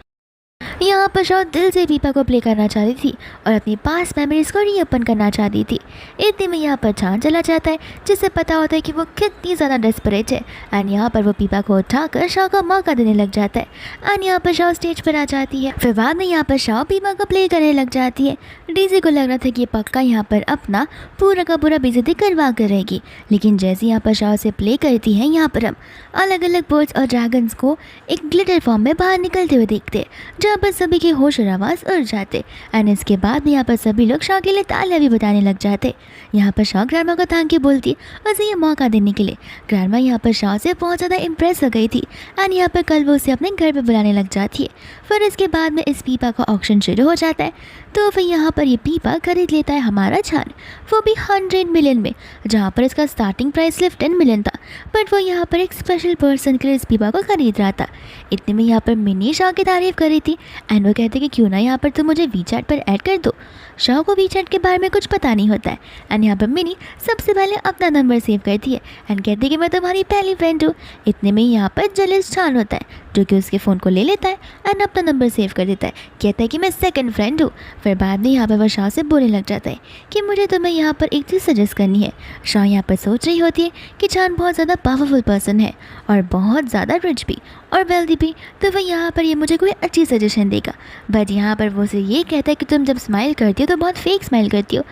यहाँ पर शाओ दिल से पीपा को प्ले करना चाहती थी और अपनी पास्ट मेमोरीज को रीओपन करना चाहती थी। इतने में यहाँ पर चांद चला जाता है जिससे पता होता है कि वो कितनी ज़्यादा डेस्परेट है एंड यहाँ पर वो पीपा को उठाकर शाओ को मौका देने लग जाता है एंड यहाँ पर शाओ स्टेज पर आ जाती है। फिर बाद में यहाँ पर शाओ पीपा को प्ले करने लग जाती है। डीजी को लग रहा था कि पक्का यहाँ पर अपना पूरा का पूरा बेइज्जती करवा कर रहेगी, लेकिन जैसे यहाँ पर शाओ से प्ले करती है यहाँ पर हम अलग अलग बर्ड्स और ड्रैगन्स को एक ग्लिटर फॉर्म में बाहर निकलते हुए देखते, जहाँ पर सभी के होश और आवाज़ उड़ जाते एंड इसके बाद में यहाँ पर सभी लोग शाओ के लिए तालियां भी बजाने लग जाते। यहाँ पर शाओ ग्रैंडमा को थैंक यू बोलती उसे ये मौका देने के लिए। ग्रैंडमा यहाँ पर शाओ से बहुत ज़्यादा इम्प्रेस हो गई थी एंड यहाँ पर कल वो उसे अपने घर पर बुलाने लग जाती है। फिर इसके बाद में इस पीपा का ऑक्शन शुरू हो जाता है, तो फिर यहाँ पर ये पीपा खरीद लेता है हमारा छान, वो भी 100 मिलियन में, जहाँ पर इसका स्टार्टिंग प्राइस सिर्फ 10 मिलियन था, बट वो यहाँ पर एक स्पेशल पर्सन के लिए इस पीपा को खरीद रहा था। इतने में यहाँ पर मिनी शाओ की तारीफ कर रही थी एंड वो कहते कि क्यों ना यहाँ पर तुम मुझे वीचैट पर ऐड कर दो। शाओ को वीचैट के बारे में कुछ पता नहीं होता है एंड यहाँ पर मिनी सबसे पहले अपना नंबर सेव करती है एंड कहती कि मैं तुम्हारी पहली फ्रेंड हूँ। इतने में यहाँ पर जेलस छान होता है जो कि उसके फ़ोन को ले लेता है एंड अपना नंबर सेव कर देता है, कहता है कि मैं सेकंड फ्रेंड हूँ। फिर बाद में यहाँ पर वह शाओ से बोलने लग जाता है कि मुझे तुम्हें यहाँ पर एक चीज़ सजेस्ट करनी है। शाओ यहाँ पर सोच रही होती है कि छान बहुत ज़्यादा पावरफुल पर्सन है और बहुत ज़्यादा रिच भी और वेल्दी भी, तो वह यहाँ पर ये मुझे कोई अच्छी सजेशन देगा, बट यहाँ पर वो उसे ये कहता है कि तुम जब स्माइल करती हो तो बहुत फेक स्माइल करती हो।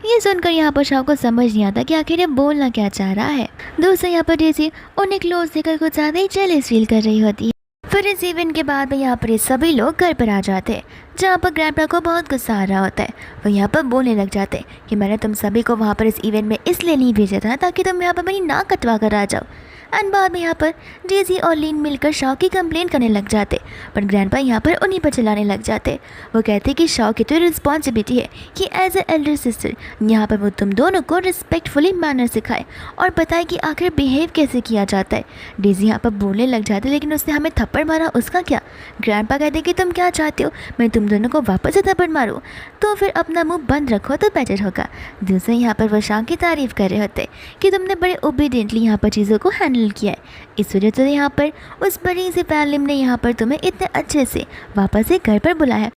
ये सुनकर यहाँ पर शाओ को समझ नहीं आता कि आखिर ये बोलना क्या चाह रहा है। दूसरे यहाँ पर डेज़ी उन्हें क्लोज देखकर कुछ ज़्यादा ही जेलस फील कर रही होती है। फिर इस इवेंट के बाद में यहाँ पर ये सभी लोग घर पर आ जाते हैं, जहाँ पर ग्रैंडपा को बहुत गुस्सा आ रहा होता है। वो यहाँ पर बोलने लग जाते हैं कि मैंने तुम सभी को वहाँ पर इस इवेंट में इसलिए नहीं भेजा था ताकि तुम यहाँ पर मेरी नाक कटवा कर आ जाओ। एंड बाद में यहाँ पर डेज़ी और लीन मिलकर शाओ की कंप्लेंट करने लग जाते, पर ग्रैंडपा यहाँ पर उन्हीं पर चलाने लग जाते। वो कहते कि शाओ की तो रिस्पॉन्सिबिलिटी है कि एज ए एल्डर सिस्टर यहाँ पर वो तुम दोनों को रिस्पेक्टफुली मैनर सिखाए और बताए कि आखिर बिहेव कैसे किया जाता है। डेज़ी यहाँ पर बोलने लग जाते, लेकिन उसने हमें थप्पड़ मारा उसका क्या। ग्रैंडपा कहते कि तुम क्या चाहते हो, मैं तुम दोनों को वापस से थप्पड़ मारूँ, तो फिर अपना मुँह बंद रखो तो बेटर होगा। दूसरे यहाँ पर वो शाओ की तारीफ़ कर रहे होते कि तुमने बड़े ओबीडियंटली यहाँ पर चीज़ों को हैंडल किया है, इस वजह से यहाँ पर उस बड़ी सी फैमिली ने यहाँ पर तुम्हें इतने अच्छे से वापस से घर पर बुलाया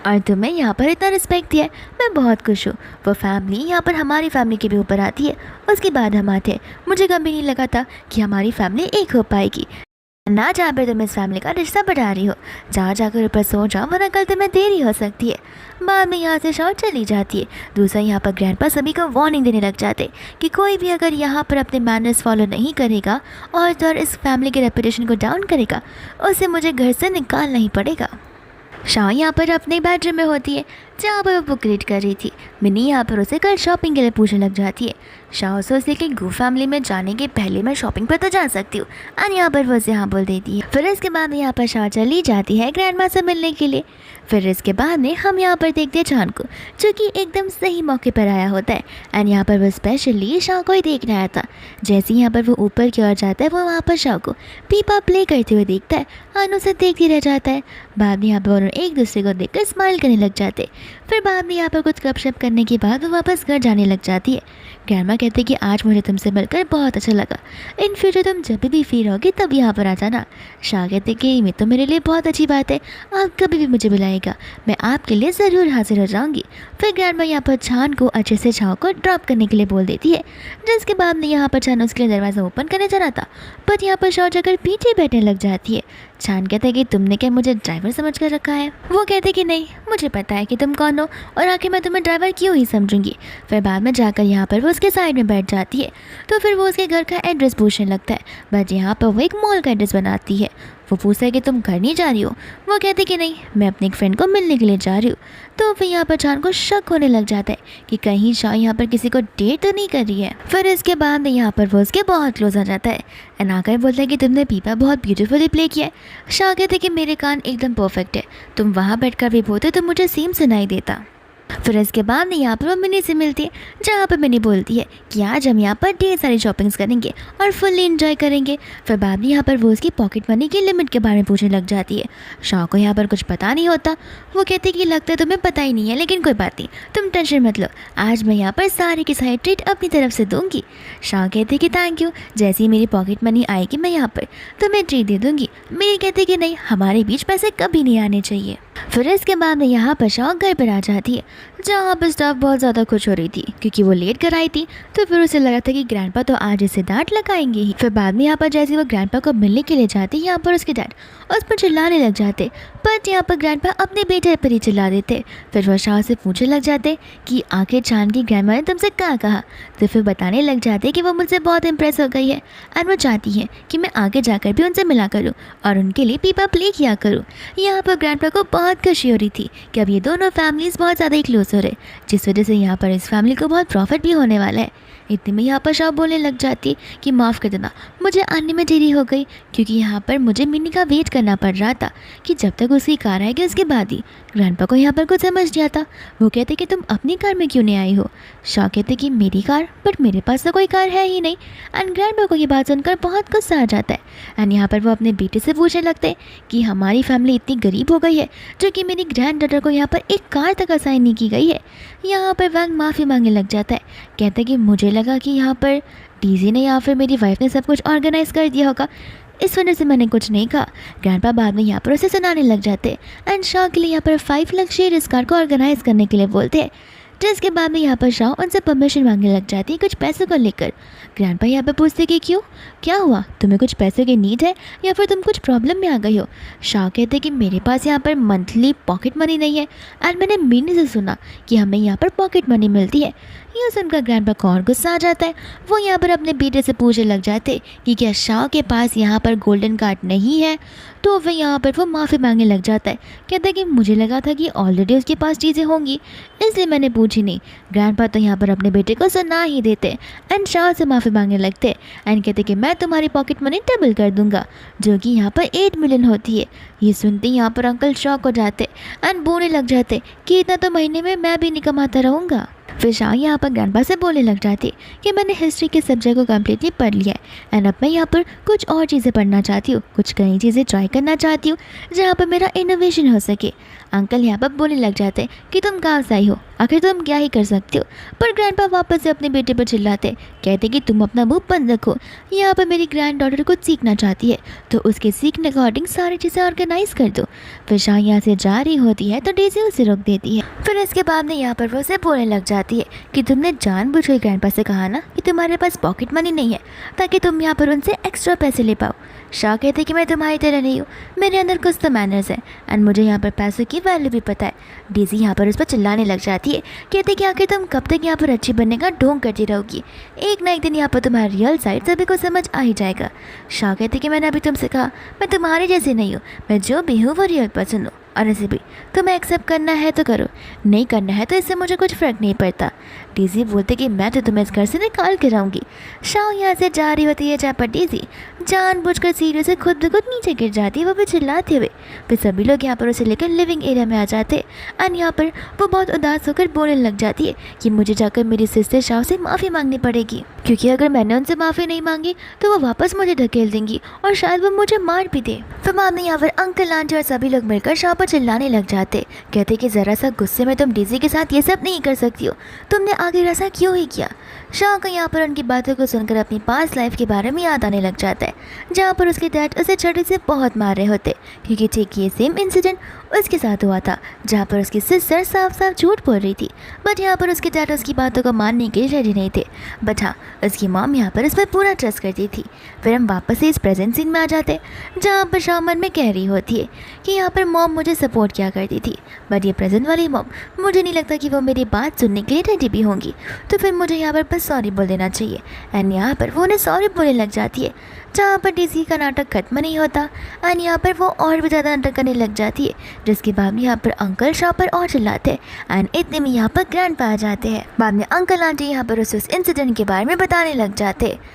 और तुम्हें यहाँ पर इतना रिस्पेक्ट दिया है। मैं बहुत खुश हूँ। वो फैमिली यहाँ पर हमारी फैमिली के भी ऊपर आती है, उसके बाद हम आते हैं। मुझे कभी नहीं लगा था कि हमारी फैमिली एक हो पाएगी। ना जहाँ पर तुम इस फैमिली का रिश्ता बढ़ा रही हो, जहाँ जाकर ऊपर सो जाओ वरना कल तुम्हें देरी हो सकती है। बाद में यहाँ से शाओ चली जाती है। दूसरा यहाँ पर ग्रैंडपा सभी को वार्निंग देने लग जाते कि कोई भी अगर यहाँ पर अपने मैनर्स फॉलो नहीं करेगा और तो और इस फैमिली के रेपुटेशन को डाउन करेगा, उसे मुझे घर से निकालना ही पड़ेगा। शाओ यहाँ पर अपने बेडरूम में होती है जहाँ पर वो बुक रीड कर रही थी। मिनी यहाँ पर उसे कल शॉपिंग के लिए पूछने लग जाती है। शाओ सोचती कि गू फैमिली में जाने के पहले मैं शॉपिंग पर तो जा सकती हूँ और यहाँ पर वो उसे हाँ बोल देती है। फिर इसके बाद यहाँ पर शाओ चली जाती है ग्रैंडमा से मिलने के लिए। फिर इसके बाद में हम यहाँ पर देखते हैं छान को, जो कि एकदम सही मौके पर आया होता है एंड यहाँ पर वो स्पेशली शाओ को ही देखने आया था। जैसे ही यहाँ पर वो ऊपर की ओर जाता है, वो वहाँ पर शाओ को पीपा प्ले करते हुए देखता है और उसे देखती रह जाता है। बाद में यहाँ पर उन्होंने एक दूसरे को देखकर स्माइल करने लग जाते। फिर बाद में यहाँ पर कुछ गपशप करने के बाद वो वापस घर जाने लग जाती है। ग्रैंडमा कहते कि आज मुझे तुमसे मिलकर बहुत अच्छा लगा, इन फ्यूचर तुम जब भी फ्री रहोगी तब यहाँ पर आ जाना। शाह कहते कि ये तो मेरे लिए बहुत अच्छी बात है, आप कभी भी मुझे बुलाएगा, मैं आपके लिए ज़रूर हाजिर हो जाऊँगी। फिर ग्रैंडमा यहाँ पर छान को अच्छे से शाह को ड्रॉप करने के लिए बोल देती है, जिसके बाद में यहाँ पर छान उसके लिए दरवाज़ा ओपन करने चला था, बट यहाँ पर शाह जाकर पीछे बैठने लग जाती है। छान कहते हैं कि तुमने क्या मुझे ड्राइवर समझ कर रखा है। वो कहते कि नहीं, मुझे पता है कि तुम कौन हो और आखिर मैं तुम्हें ड्राइवर क्यों ही समझूंगी। फिर बाद में जाकर यहाँ पर वो उसके साइड में बैठ जाती है। तो फिर वो उसके घर का एड्रेस पूछने लगता है, बट यहाँ पर वो एक मॉल का एड्रेस बनाती है। वो पूछता है कि तुम घर नहीं जा रही हो। वो कहती कि नहीं, मैं अपनी एक फ्रेंड को मिलने के लिए जा रही हूँ। तो फिर यहाँ पर चान को शक होने लग जाता है कि कहीं शाह यहाँ पर किसी को डेट तो नहीं कर रही है। फिर इसके बाद यहाँ पर वो उसके बहुत क्लोज आ जाता है एंड आकर बोलता है कि तुमने पीपा बहुत ब्यूटीफुली प्ले किया है। शाह कहते कि मेरे कान एकदम परफेक्ट है, तुम वहाँ बैठकर भी बोलते तो मुझे सेम सुनाई देता। फिर इसके बाद यहाँ पर वो मिनी से मिलती है, जहाँ पर मिनी बोलती है कि आज हम यहाँ पर ढेर सारी शॉपिंग्स करेंगे और फुल्ली इंजॉय करेंगे। फिर बाद में यहाँ पर वो उसकी पॉकेट मनी की लिमिट के बारे में पूछने लग जाती है। शाह को यहाँ पर कुछ पता नहीं होता। वो कहती है कि लगता है तुम्हें पता ही नहीं है, लेकिन कोई बात नहीं, तुम टेंशन मत लो, आज मैं यहाँ पर सारी की सारी ट्रीट अपनी तरफ से दूंगी। शाह कहते कि थैंक यू, जैसे ही मेरी पॉकेट मनी आएगी मैं यहाँ पर तुम्हें ट्रीट दे दूँगी। मिनी कहती कि नहीं, हमारे बीच पैसे कभी नहीं आने चाहिए। फिर इसके बाद में यहाँ पर शाह घर पर आ जाती है, जहाँ पर स्टाफ बहुत ज़्यादा खुश हो रही थी क्योंकि वो लेट कर आई थी। तो फिर उसे लगा था कि ग्रैंडपा तो आज इसे डांट लगाएंगे ही। फिर बाद में यहाँ पर जैसे वो ग्रैंडपा को मिलने के लिए जाती, यहाँ पर उसके डैड उस पर चिल्लाने लग जाते, बट यहाँ पर ग्रैंडपा अपने बेटे पर ही चिल्ला देते। फिर वह शाह से पूछने लग जाते कि आखिर चांद की ग्रैंडमा ने तुमसे क्या कहा। तो फिर बताने लग जाते कि वो मुझसे बहुत इंप्रेस हो गई है और वो चाहती है कि मैं आगे जाकर भी उनसे मिला करूँ और उनके लिए पीपा प्ले किया करूँ। यहाँ पर ग्रैंडपा को बहुत खुशी हो रही थी कि अब ये दोनों फैमिलीज़ बहुत ज़्यादा ही क्लोज हो रहे, जिस वजह से यहाँ पर इस फैमिली को बहुत प्रॉफिट भी होने वाला है। इतने में यहाँ पर शाह बोलने लग जाती कि माफ़ कर देना, मुझे आने में देरी हो गई क्योंकि यहाँ पर मुझे मिनी का वेट करना पड़ रहा था कि जब तक उसकी कार आएगी उसके बाद ही। ग्रैंडपा को यहाँ पर कुछ समझ नहीं आता। वो कहते कि तुम अपनी कार में क्यों नहीं आई हो। शाह कहते कि मेरी कार, बट मेरे पास तो कोई कार है ही नहीं। एंड ग्रैंडपा को ये बात सुनकर बहुत गुस्सा आ जाता है एंड यहाँ पर वो अपने बेटे से पूछने लगते कि हमारी फैमिली इतनी गरीब हो गई है जो कि मेरी ग्रैंड डॉटर को यहाँ पर एक कार तक असाइन नहीं की गई है। यहाँ पर वैंग माफ़ी मांगने लग जाता है, कहता है कि मुझे लगा कि यहाँ पर डीजी ने या फिर मेरी वाइफ ने सब कुछ ऑर्गेनाइज कर दिया होगा, इस वजह से मैंने कुछ नहीं कहा। ग्रैंडपा बाद में यहाँ पर उसे सुनाने लग जाते एंड शाह के लिए यहाँ पर 5 लग्जरियस कार को ऑर्गेनाइज करने के लिए बोलते हैं, जिसके बाद में यहाँ पर शाह उनसे परमिशन मांगने लग जाती है कुछ पैसों को लेकर। ग्रैंडपा यहाँ पर पूछते कि क्यों, क्या हुआ, तुम्हें कुछ पैसों की नीड है या फिर तुम कुछ प्रॉब्लम में आ गई हो। शाह कहते कि मेरे पास यहाँ पर मंथली पॉकेट मनी नहीं है एंड मैंने मिनी से सुना कि हमें यहाँ पर पॉकेट मनी मिलती है। ये सुनकर ग्रैंडपा को और गुस्सा आ जाता है। वो यहाँ पर अपने बेटे से पूछने लग जाते कि क्या शाह के पास यहाँ पर गोल्डन कार्ड नहीं है। तो वह यहाँ पर वो माफ़ी मांगने लग जाता है, कहता है कि मुझे लगा था कि ऑलरेडी उसके पास चीज़ें होंगी इसलिए मैंने पूछी नहीं। ग्रैंडपा तो यहाँ पर अपने बेटे को सुना ही देते एंड शाह से माफ़ी मांगने लगते एंड कहते कि मैं तुम्हारी पॉकेट मनी डबल कर दूंगा, जो कि यहाँ पर 8 मिलियन होती है। ये सुनते ही यहाँ पर अंकल शॉक हो जाते एंड बोलने लग जाते कि इतना तो महीने में मैं भी नहीं कमाता रहूँगा। फिर शाह यहाँ पर ग्रैंडपा से बोलने लग जाती कि मैंने हिस्ट्री के सब्जेक्ट को कम्प्लीटली पढ़ लिया है एंड अब मैं यहाँ पर कुछ और चीज़ें पढ़ना चाहती हूँ, कुछ नई चीज़ें ट्राई करना चाहती हूँ जहाँ पर मेरा इनोवेशन हो सके। अंकल यहाँ पर बोलने लग जाते कि तुम कहाँ से आई हो, आखिर तुम क्या ही कर सकती हो। पर ग्रैंडपा वापस से अपने बेटे पर चिल्लाते, कहते कि तुम अपना मुंह बंद रखो, यहाँ पर मेरी ग्रैंड डॉटर कुछ सीखना चाहती है तो उसके सीखने के अकॉर्डिंग सारी चीज़ें ऑर्गेनाइज कर दो। फिर शाह यहाँ से जा रही होती है तो डेज़ी उसे रोक देती है। फिर इसके बाद में यहाँ पर वो उसे बोलने लग जाती है कि तुमने जानबूझकर ग्रैंडपा से कहा ना कि तुम्हारे पास पॉकेट मनी नहीं है ताकि तुम यहाँ पर उनसे एक्स्ट्रा पैसे ले पाओ। शाह कहते कि मैं तुम्हारी तरह नहीं हूँ, मेरे अंदर कुछ तो मैनर्स है एंड मुझे यहाँ पर पैसों की वैल्यू भी पता है। डेज़ी यहाँ पर उस पर चिल्लाने लग जाती है, कहते कि आखिर तुम कब तक यहाँ पर अच्छी बनने का ढोंग करती रहोगी, एक ना एक दिन यहाँ पर तुम्हारा रियल साइड सभी को समझ आ ही जाएगा। शाह कहते कि मैंने अभी तुमसे कहा मैं तुम्हारी जैसी नहीं हूँ, मैं जो भी हूँ वो रियल पर्सन हूँ और ऐसे भी तुम्हें एक्सेप्ट करना है तो करो, नहीं करना है तो इससे मुझे कुछ फ़र्क नहीं पड़ता। डेज़ी बोलते कि मैं तो तुम्हें इस घर से निकाल कर आऊँगी। शाह यहाँ से जा रही होती है जहाँ पर डेज़ी जानबूझकर सीढ़ियों से खुद ब खुद नीचे गिर जाती है, वो भी चिल्लाते हुए। फिर सभी लोग यहाँ पर उसे लेकर लिविंग एरिया में आ जाते एंड यहाँ पर वो बहुत उदास होकर बोलने लग जाती है कि मुझे जाकर मेरी सिस्टर शाह से माफ़ी मांगनी पड़ेगी, क्योंकि अगर मैंने उनसे माफ़ी नहीं मांगी तो वो वापस मुझे धकेल देंगी और शायद वो मुझे मार भी दे। फिर बाद में यहाँ पर अंकल आंटी और सभी लोग मिलकर शाह पर चिल्लाने लग जाते, कहते कि ज़रा सा गुस्से में तुम डेज़ी के साथ ये सब नहीं कर सकती हो, तुमने आगे ऐसा क्यों ही किया। शाह को यहाँ पर उनकी बातों को सुनकर अपनी पास्ट लाइफ के बारे में याद आने लग जाता है, जहाँ पर उसके डैड उसे छड़ी से बहुत मार रहे होते, क्योंकि ठीक ये सेम इंसिडेंट उसके साथ हुआ था, जहाँ पर उसकी सिस्टर साफ साफ झूठ बोल रही थी, बट यहाँ पर उसके डैड उसकी बातों को मानने के लिए रेडी नहीं थे। बट हाँ, उसकी मॉम यहाँ पर उस पर पूरा ट्रस्ट करती थी। फिर हम वापस से इस प्रेजेंट सीन में आ जाते जहाँ पर शाम मन में कह रही होती है कि यहाँ पर मॉम मुझे सपोर्ट किया करती थी, बट ये प्रेजेंट वाली मॉम मुझे नहीं लगता कि वो मेरी बात सुनने के लिए रेडी भी होंगी, तो फिर मुझे यहाँ पर बस सॉरी बोल देना चाहिए। एंड यहाँ पर वो उन्हें सॉरी बोलने लग जाती है, जहाँ पर डेज़ी का नाटक खत्म नहीं होता एंड यहाँ पर वो और भी ज़्यादा नाटक करने लग जाती है, जिसके बाद में यहाँ पर अंकल शाह पर और चिल्लाते हैं एंड इतने में यहाँ पर ग्रैंडपा आ जाते हैं। बाद में अंकल आंटी यहाँ पर उस इंसिडेंट के बारे में बताने लग जाते हैं।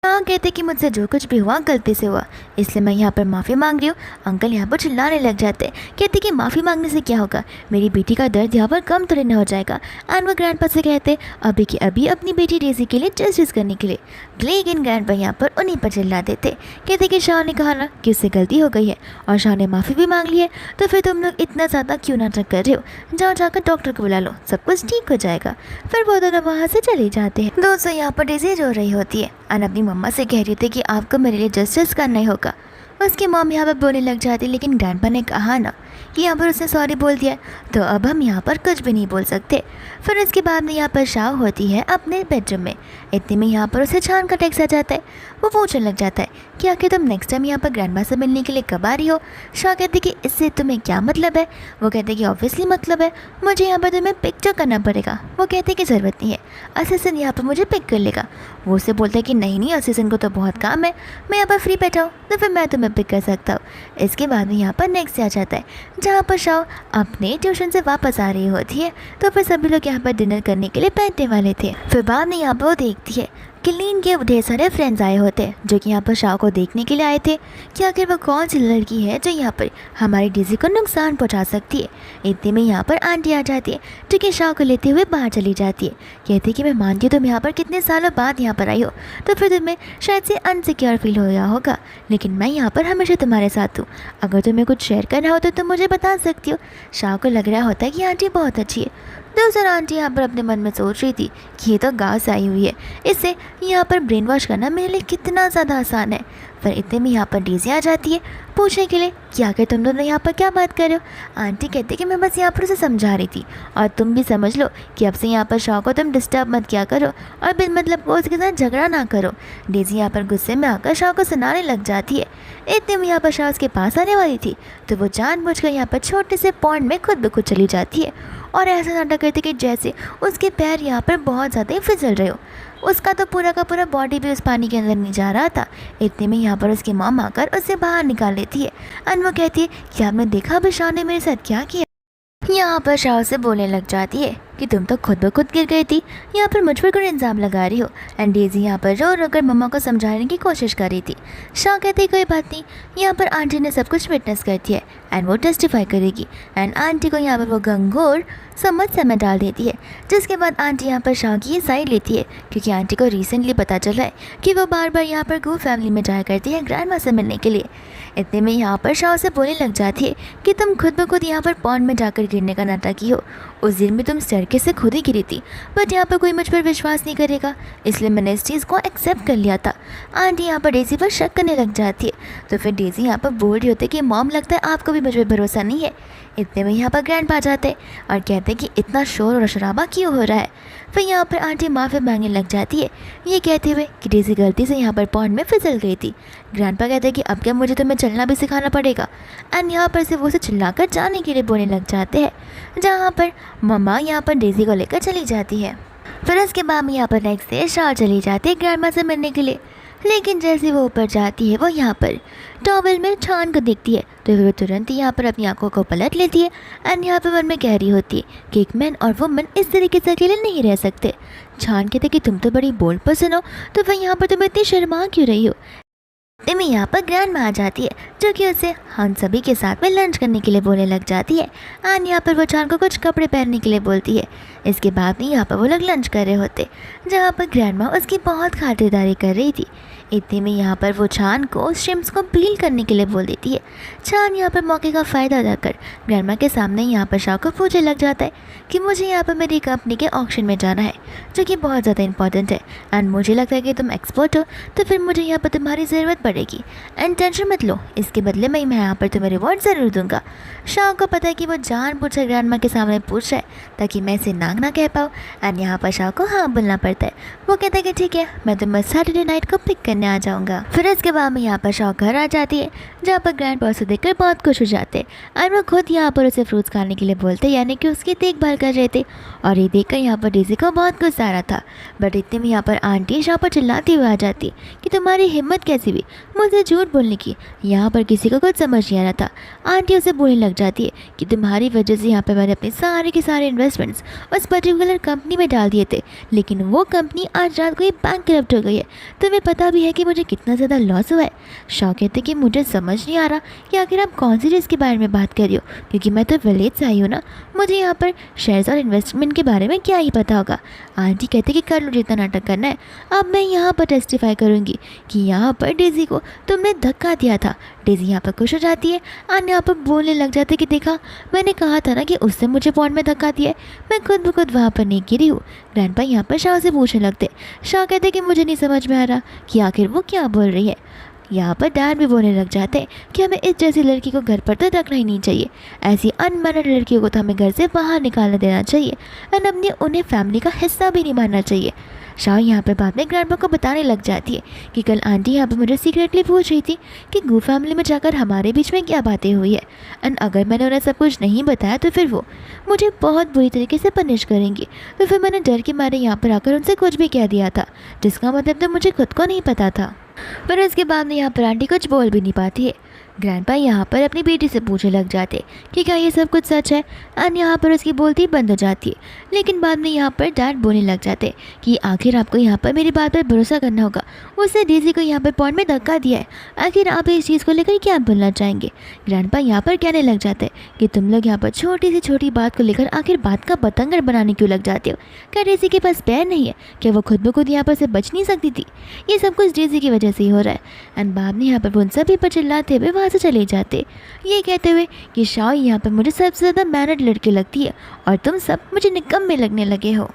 हाँ, कहते कि मुझसे जो कुछ भी हुआ गलती से हुआ, इसलिए मैं यहाँ पर माफ़ी मांग रही हूँ। अंकल यहाँ पर चिल्लाने लग जाते हैं, कहते कि माफ़ी मांगने से क्या होगा, मेरी बेटी का दर्द यहाँ पर कम तो नहीं हो जाएगा। एंड वो ग्रैंडपा से कहते अभी की अभी अपनी बेटी डेज़ी के लिए जस्टिस करने के लिए, लेकिन ग्रैंडपा यहाँ पर उन्हीं पर चिल्ला देते, कहते कि शाह ने कहा ना कि उससे गलती हो गई है और शाह ने माफ़ी भी मांग ली है, तो फिर तुम लोग इतना ज़्यादा क्यों नाटक कर रहे हो, जाओ जाकर डॉक्टर को बुला लो, सब कुछ ठीक हो जाएगा। फिर वो दोनों वहाँ से चले जाते हैं। दोस्तों यहाँ पर डेज़ी रो रही होती है एंड अपनी मम्मा से कह रही थी कि आपको मेरे लिए जस्टिस करना ही होगा। उसकी मॉम यहाँ पर बोलने लग जाती, लेकिन ग्रैंडपा ने कहा ना कि यहाँ पर उसने सॉरी बोल दिया, तो अब हम यहाँ पर कुछ भी नहीं बोल सकते। फिर उसके बाद में यहाँ पर शाह होती है अपने बेडरूम में। इतने में यहाँ पर उसे छान का टेक्स्ट आ जाता है। वो पूछने लग जाता है कि आखिर तुम नेक्स्ट टाइम यहाँ पर ग्रैंडपा से मिलने के लिए कब आ रही हो। शाह कहते कि इससे तुम्हें क्या मतलब है। वो कहते कि ऑब्वियसली मतलब है, मुझे यहाँ पर तुम्हें पिक करना पड़ेगा। वो कहते कि ज़रूरत नहीं है, असिस्टेंट यहाँ पर मुझे पिक कर लेगा। वो उससे बोलता है कि नहीं असिस्टेंट को तो बहुत काम है, मैं यहाँ पर फ्री बैठा हूँ तो फिर मैं तुम्हें पिक कर सकता हूँ। इसके बाद में यहाँ पर नेक्स्ट आ जाता है जहाँ पर शाह अपने ट्यूशन से वापस आ रही होती है, तो फिर सभी लोग यहाँ पर डिनर करने के लिए बैठने वाले थे। फिर बाद में यहाँ पर वो देखती है कि लीन के ढेर सारे फ्रेंड्स आए होते हैं जो कि यहाँ पर शाह को देखने के लिए आए थे कि आखिर वो कौन सी लड़की है जो यहाँ पर हमारी डेज़ी को नुकसान पहुँचा सकती है। इतने में यहाँ पर आंटी आ जाती है जो कि शाह को लेते हुए बाहर चली जाती है। कहती है कि मैं मानती हूँ तुम यहाँ पर कितने सालों बाद यहाँ पर आई हो, तो फिर तुम्हें शायद से अनसिक्योर फील हो गया होगा, लेकिन मैं यहाँ पर हमेशा तुम्हारे साथ हूँ। अगर तुम्हें कुछ शेयर करना हो तो तुम मुझे बता सकती हो। शाह को लग रहा होता है कि आंटी बहुत अच्छी है। दूसरा आंटी यहाँ पर अपने मन में सोच रही थी कि ये तो गाँव से आई हुई है, इससे यहाँ पर ब्रेन वॉश करना मेरे लिए कितना ज़्यादा आसान है। फिर इतने में यहाँ पर डेज़ी आ जाती है पूछने के लिए कि आखिर तुम दोनों यहाँ पर क्या बात कर रहे हो। आंटी कहते कि मैं बस यहाँ पर उसे समझा रही थी और तुम भी समझ लो कि अब से यहाँ पर शाह को तुम डिस्टर्ब मत किया करो और बिन मतलब को उसके साथ झगड़ा ना करो। डेज़ी यहाँ पर गुस्से में आकर शाह को सुनाने लग जाती है। इतने में यहाँ पर शाह उसके पास आने वाली थी तो वो जानबूझकर यहाँ पर छोटे से पॉइंट में खुद ब खुद चली जाती है और ऐसा नाटक करती कि जैसे उसके पैर यहाँ पर बहुत ज़्यादा फिसल रहे हो। उसका तो पूरा का पूरा बॉडी भी उस पानी के अंदर नहीं जा रहा था। इतने में यहाँ पर उसकी मॉम आकर उसे बाहर निकाल लेती है और वो कहती है कि आपने देखा अभी शाह ने मेरे साथ क्या किया। यहाँ पर शाह से बोलने लग जाती है कि तुम तो खुद ब खुद गिर गई थी, यहाँ पर मुझ पर कोई इल्ज़ाम लगा रही हो। एंड डेज़ी यहाँ पर रो रो कर मम्मा को समझाने की कोशिश कर रही थी। शाह कहती कोई बात नहीं, यहाँ पर आंटी ने सब कुछ विटनेस कर दिया है एंड वो टेस्टिफाई करेगी। एंड आंटी को यहाँ पर वो गंगोर समझ में डाल देती है, जिसके बाद आंटी यहाँ पर शाह की साइड लेती है क्योंकि आंटी को रिसेंटली पता चला है कि वो बार बार यहाँ पर गो फैमिली में जाया करती है ग्रैंडमा से मिलने के लिए। इतने में यहाँ पर शाह से बोलने लग जाती है कि तुम खुद ब खुद यहाँ पर पॉन्ड में जाकर गिरने का नाटक की हो। उस दिन भी तुम स्टेयरकेस से खुद ही गिरी थी, बट यहाँ पर कोई मुझ पर विश्वास नहीं करेगा, इसलिए मैंने इस चीज़ को एक्सेप्ट कर लिया था। आंटी यहाँ पर डेज़ी पर शक करने लग जाती है, तो फिर डेज़ी यहाँ पर बोल रही होती है कि मॉम लगता है आपको भी मुझ पर भरोसा नहीं है। इतने में यहाँ पर ग्रैंडपा जाते हैं और कहते हैं कि इतना शोर और शराबा क्यों हो रहा है। फिर यहाँ पर आंटी माफ़ी मांगने लग जाती है, ये कहते हुए कि डेज़ी गलती से यहाँ पर पॉन्ड में फिसल गई थी। ग्रैंडपा कहते हैं कि अब क्या मुझे तुम्हें चलना भी सिखाना पड़ेगा। एंड यहाँ पर से वो उसे चिल्लाकर जाने के लिए बोलने लग जाते हैं, जहाँ पर मम्मा यहाँ पर डेज़ी को लेकर चली जाती है। फिर उसके बाद में यहाँ पर नेक्स्ट डे शाह चली जाती है ग्रैंडमा से मिलने के लिए, लेकिन जैसे वो ऊपर जाती है वो यहाँ पर टॉवल में छान को देखती है, तो फिर वो तुरंत ही यहाँ पर अपनी आंखों को पलट लेती है एंड यहाँ पर मन में कह रही होती है कि एक मैन और वुमन इस तरीके से अकेले नहीं रह सकते। छान कहते कि तुम तो बड़ी बोल्ड पर्सन हो, तो फिर यहाँ पर तुम इतनी शर्मा क्यों रही हो। तिमी यहाँ पर ग्रैंडमा आ जाती है जो कि उसे हम सभी के साथ में लंच करने के लिए बोलने लग जाती है एंड यहाँ पर वो छान को कुछ कपड़े पहनने के लिए बोलती है। इसके बाद में यहाँ पर वो लोग लंच कर रहे होते, जहाँ पर ग्रैंडमा उसकी बहुत खातिरदारी कर रही थी। इतने में यहाँ पर वो छान को श्रिम्प्स को पील करने के लिए बोल देती है। छान यहाँ पर मौके का फ़ायदा उठाकर ग्रैंडमा के सामने यहाँ पर शाह को पूछने लग जाता है कि मुझे यहाँ पर मेरी कंपनी के ऑक्शन में जाना है जो कि बहुत ज़्यादा इंपॉर्टेंट है एंड मुझे लगता है कि तुम एक्सपर्ट हो, तो फिर मुझे यहाँ पर तुम्हारी ज़रूरत पड़ेगी एंड टेंशन मत लो, इसके बदले में मैं यहाँ पर तुम्हें रिवॉर्ड ज़रूर दूंगा। शाह को पता है कि वो जानबूझकर ग्रैंडमा के सामने पूछ रहा है ताकि मैं इसे ना ना ना कह पाओ। एंड यहाँ पर शाह को हाँ बोलना पड़ता है। वो कहता है कि ठीक है, मैं तुम्हें सैटरडे नाइट को पिक करने आ जाऊँगा। फिर इसके बाद में यहाँ पर शाह घर आ जाती है, जहाँ पर ग्रैंडपा उसे देखकर बहुत खुश हो जाते हैं और वो खुद यहाँ पर उसे फ्रूट्स खाने के लिए बोलते, यानी कि उसकी देखभाल कर रहे थे। और ये देखकर यहाँ पर डेज़ी को बहुत गुस्सा आ रहा था। बट इतने में यहाँ पर आंटी शाह पर चिल्लाती हुई आ जाती कि तुम्हारी हिम्मत कैसी हुई मुझे झूठ बोलने की। यहाँ पर किसी को कुछ समझ नहीं आ रहा था। आंटी उसे बोलने लग जाती है कि तुम्हारी वजह से यहाँ पर मैंने अपने सारे के सारे इन्वेस्टमेंट्स उस पर्टिकुलर कंपनी में डाल दिए थे, लेकिन वो कंपनी आज रात को ही बैंकरप्ट हो गई है। तुम्हें पता भी है कि मुझे कितना ज़्यादा लॉस हुआ है। शाह कहते कि मुझे समझ नहीं आ रहा कि आखिर आप कौन सी चीज़ के बारे में बात कर रही हो, क्योंकि मैं तो विलेज से आई हूँ ना, मुझे यहाँ पर शेयर्स और इन्वेस्टमेंट के बारे में क्या ही पता होगा। आंटी कहते कि कर लो जितना नाटक करना है। अब मैं यहाँ पर टेस्टिफाई करूँगी कि यहाँ पर डेज़ी को तुमने धक्का दिया था। डेज़ी यहाँ पर खुश हो जाती है और यहाँ पर बोलने लग जाते कि देखा, मैंने कहा था ना कि उससे मुझे पॉइंट में धक्का दिया है, मैं खुद ब खुद वहाँ पर नहीं गिरी हूँ। ग्रैंडपा यहाँ पर शाह से पूछने लगते। शाह कहते कि मुझे नहीं समझ में आ रहा कि आखिर वो क्या बोल रही है। यहाँ पर डैड भी बोलने लग जाते हैं कि हमें इस जैसी लड़की को घर पर तो रखना ही नहीं चाहिए। ऐसी अनमैरिड लड़कियों को तो हमें घर से बाहर निकाल देना चाहिए और अपने उन्हें फैमिली का हिस्सा भी नहीं मानना चाहिए। शाह यहाँ पर बाद में ग्रैंडपा को बताने लग जाती है कि कल आंटी यहाँ पर मुझे सीक्रेटली पूछ रही थी कि गू फैमिली में जाकर हमारे बीच में क्या बातें हुई है, एंड अगर मैंने उन्हें सब कुछ नहीं बताया तो फिर वो मुझे बहुत बुरी तरीके से पनिश करेंगी। तो फिर मैंने डर के मारे यहाँ पर आकर उनसे कुछ भी कह दिया था, जिसका मतलब तो मुझे खुद को नहीं पता था। पर इसके बाद में यहाँ पर आंटी कुछ बोल भी नहीं पाती है। ग्रैंडपा यहाँ पर अपनी बेटी से पूछने लग जाते कि क्या ये सब कुछ सच है, एंड यहाँ पर उसकी बोलती बंद हो जाती है। लेकिन बाद में यहाँ पर डैड बोलने लग जाते कि आखिर आपको यहाँ पर मेरी बात पर भरोसा करना होगा। उसने डेज़ी को यहाँ पर पॉइंट में धक्का दिया है, आखिर आप इस चीज़ को लेकर क्या बोलना चाहेंगे। ग्रैंडपा यहाँ पर कहने लग जाते कि तुम लोग यहाँ पर छोटी सी छोटी बात को लेकर आखिर बात का पतंगर बनाने क्यों लग जाते हो। क्या डेज़ी के पास पैर नहीं है, क्या वो खुद ब खुद यहाँ पर से बच नहीं सकती थी। ये सब कुछ डेज़ी की वजह से ही हो रहा है। एंड बाद में यहाँ पर उन सभी पर चिल्लाते हुए वहाँ से चले जाते, ये कहते हुए कि शाह यहाँ पर मुझे सबसे ज़्यादा मैरिड लड़की लगती है और तुम सब मुझे निकम्मे लगने लगे हो।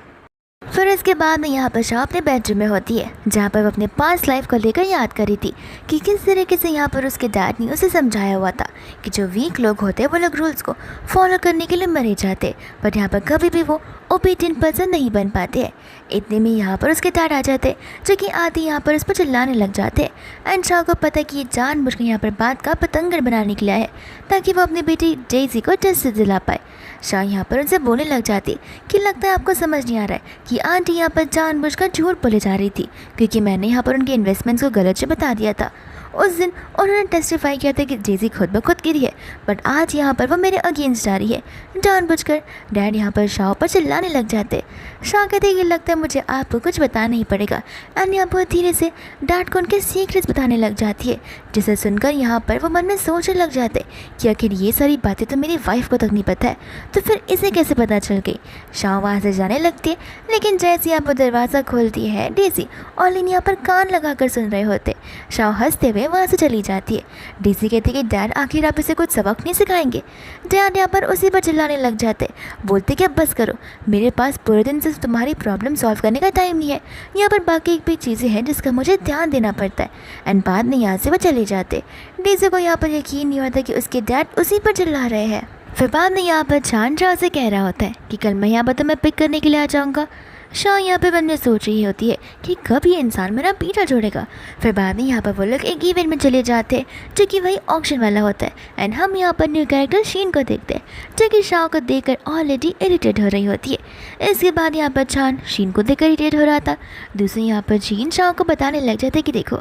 फिर इसके बाद में यहाँ पर शाह अपने बेडरूम में होती है, जहाँ पर वो अपने पास्ट लाइफ को लेकर याद करी थी कि किस तरीके से यहाँ पर उसके डैड ने उसे समझाया हुआ था कि जो वीक लोग होते हैं वो लोग रूल्स को फॉलो करने के लिए मरे जाते, बट यहाँ पर कभी भी वो ओबीडियंट पर्सन नहीं बन पाते हैं। इतने में यहाँ पर उसके डैड आ जाते, जो कि आते यहाँ पर उस पर चिल्लाने लग जाते। एंड शाह को पता कि ये जानबूझकर यहाँ पर बात का पतंगर बनाने के लिए है ताकि वो अपनी बेटी डेज़ी को जस्टिस दिला पाए। शाह यहाँ पर उनसे बोलने लग जाती कि लगता है आपको समझ नहीं आ रहा है कि आंटी यहाँ पर जानबूझकर झूठ बोले जा रही थी, क्योंकि मैंने यहाँ पर उनके इन्वेस्टमेंट्स को गलत से बता दिया था। उस दिन उन्होंने टेस्टिफाई किया था कि डेज़ी खुद ब खुद गिरी है, बट आज यहाँ पर वो मेरे अगेंस्ट आ रही है जानबूझकर। डैड यहाँ पर शाह पर चिल्लाने लग जाते। शाह कहते कि लगता है मुझे आपको कुछ बताना ही पड़ेगा। एंड यहाँ पर धीरे से डैड को उनके सीक्रेट्स बताने लग जाती है, जिसे सुनकर यहाँ पर वो मन में सोचने लग जाते कि आखिर ये सारी बातें तो मेरी वाइफ को तक नहीं पता है, तो फिर इसे कैसे पता चल गई। शाह वहाँ से जाने लगती है, लेकिन जैसे यहाँ पर दरवाज़ा खोलती है डेज़ी और लिन यहाँ पर कान लगा कर सुन रहे होते। शाह हंसते हुए वहाँ से चली जाती है। डेज़ी कहती कि डैड आखिर आप इसे कुछ सबक नहीं सिखाएंगे। डैड यहाँ पर उसी पर चिल्लाने लग जाते, बोलते कि अब बस करो, मेरे पास पूरे दिन से तुम्हारी प्रॉब्लम सॉल्व करने का टाइम नहीं है, यहाँ पर बाकी एक भी चीज़ें हैं जिसका मुझे ध्यान देना पड़ता है। एंड बाद में यहाँ से वो चले जाते। डेज़ी को यहाँ पर यकीन नहीं होता कि उसके डैड उसी पर चिल्ला रहे हैं। फिर बाद में यहाँ पर चांद शाह से कह रहा होता है कि कल मैं यहाँ पर तुम्हें पिक करने के लिए आ जाऊँगा। शाह यहाँ पे मन में सोच रही होती है कि कब ये इंसान मेरा पीछा छोड़ेगा। फिर बाद में यहाँ पर वो लोग एक इवेंट में चले जाते हैं, जो कि वही ऑक्शन वाला होता है। एंड हम यहाँ पर न्यू कैरेक्टर शीन को देखते हैं, जो कि शाह को देखकर ऑलरेडी इरिटेट हो रही होती है। इसके बाद यहाँ पर चांद शीन को देखकर इरिटेट हो रहा था। दूसरी यहाँ पर शीन शाह को बताने लग जाते कि देखो,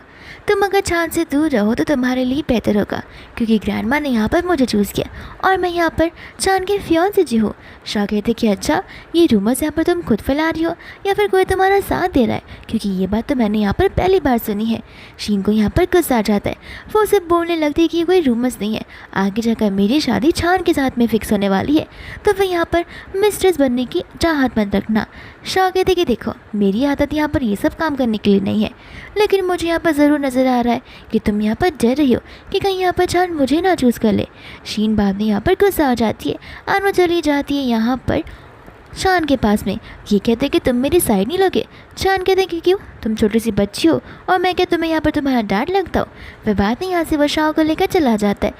तुम अगर चांद से दूर रहो तो तुम्हारे लिए बेहतर होगा, क्योंकि ग्रैंडमा ने यहाँ पर मुझे चूज़ किया और मैं यहाँ पर चांद के फियांसे जी हूँ। शाह कहते कि अच्छा, ये रूमर्स यहाँ पर तुम खुद फैला रही हो या फिर कोई तुम्हारा साथ दे रहा है, क्योंकि ये बात तो मैंने यहाँ पर पहली बार सुनी है। शीन को यहाँ पर गुस्सा आ जाता है। वो उसे बोलने लगती है कि ये कोई रूमर्स नहीं है, आगे जाकर मेरी शादी चांद के साथ में फिक्स होने वाली है, तो फिर यहाँ पर मिस्ट्रेस बनने की चाहत मत रखना। शाह कहते कि देखो, मेरी आदत यहाँ पर ये सब काम करने के लिए नहीं है, लेकिन मुझे यहाँ पर ज़रूर नज़र आ रहा है कि तुम यहाँ पर डर रही हो कि कहीं यहाँ पर चांद मुझे ना चूज़ कर ले। शीन बाद में यहाँ पर गुस्सा आ जाती है और वो चली जाती है यहाँ पर शान के पास में। ये कहते कि तुम मेरी साइड नहीं लोगे। शान कहते कि क्यों, तुम छोटी सी बच्ची हो और मैं क्या तुम्हें यहाँ पर तुम्हारा डैड लगता हूँ। वह बात नहीं, यहाँ से वो शाह को लेकर चला जाता है,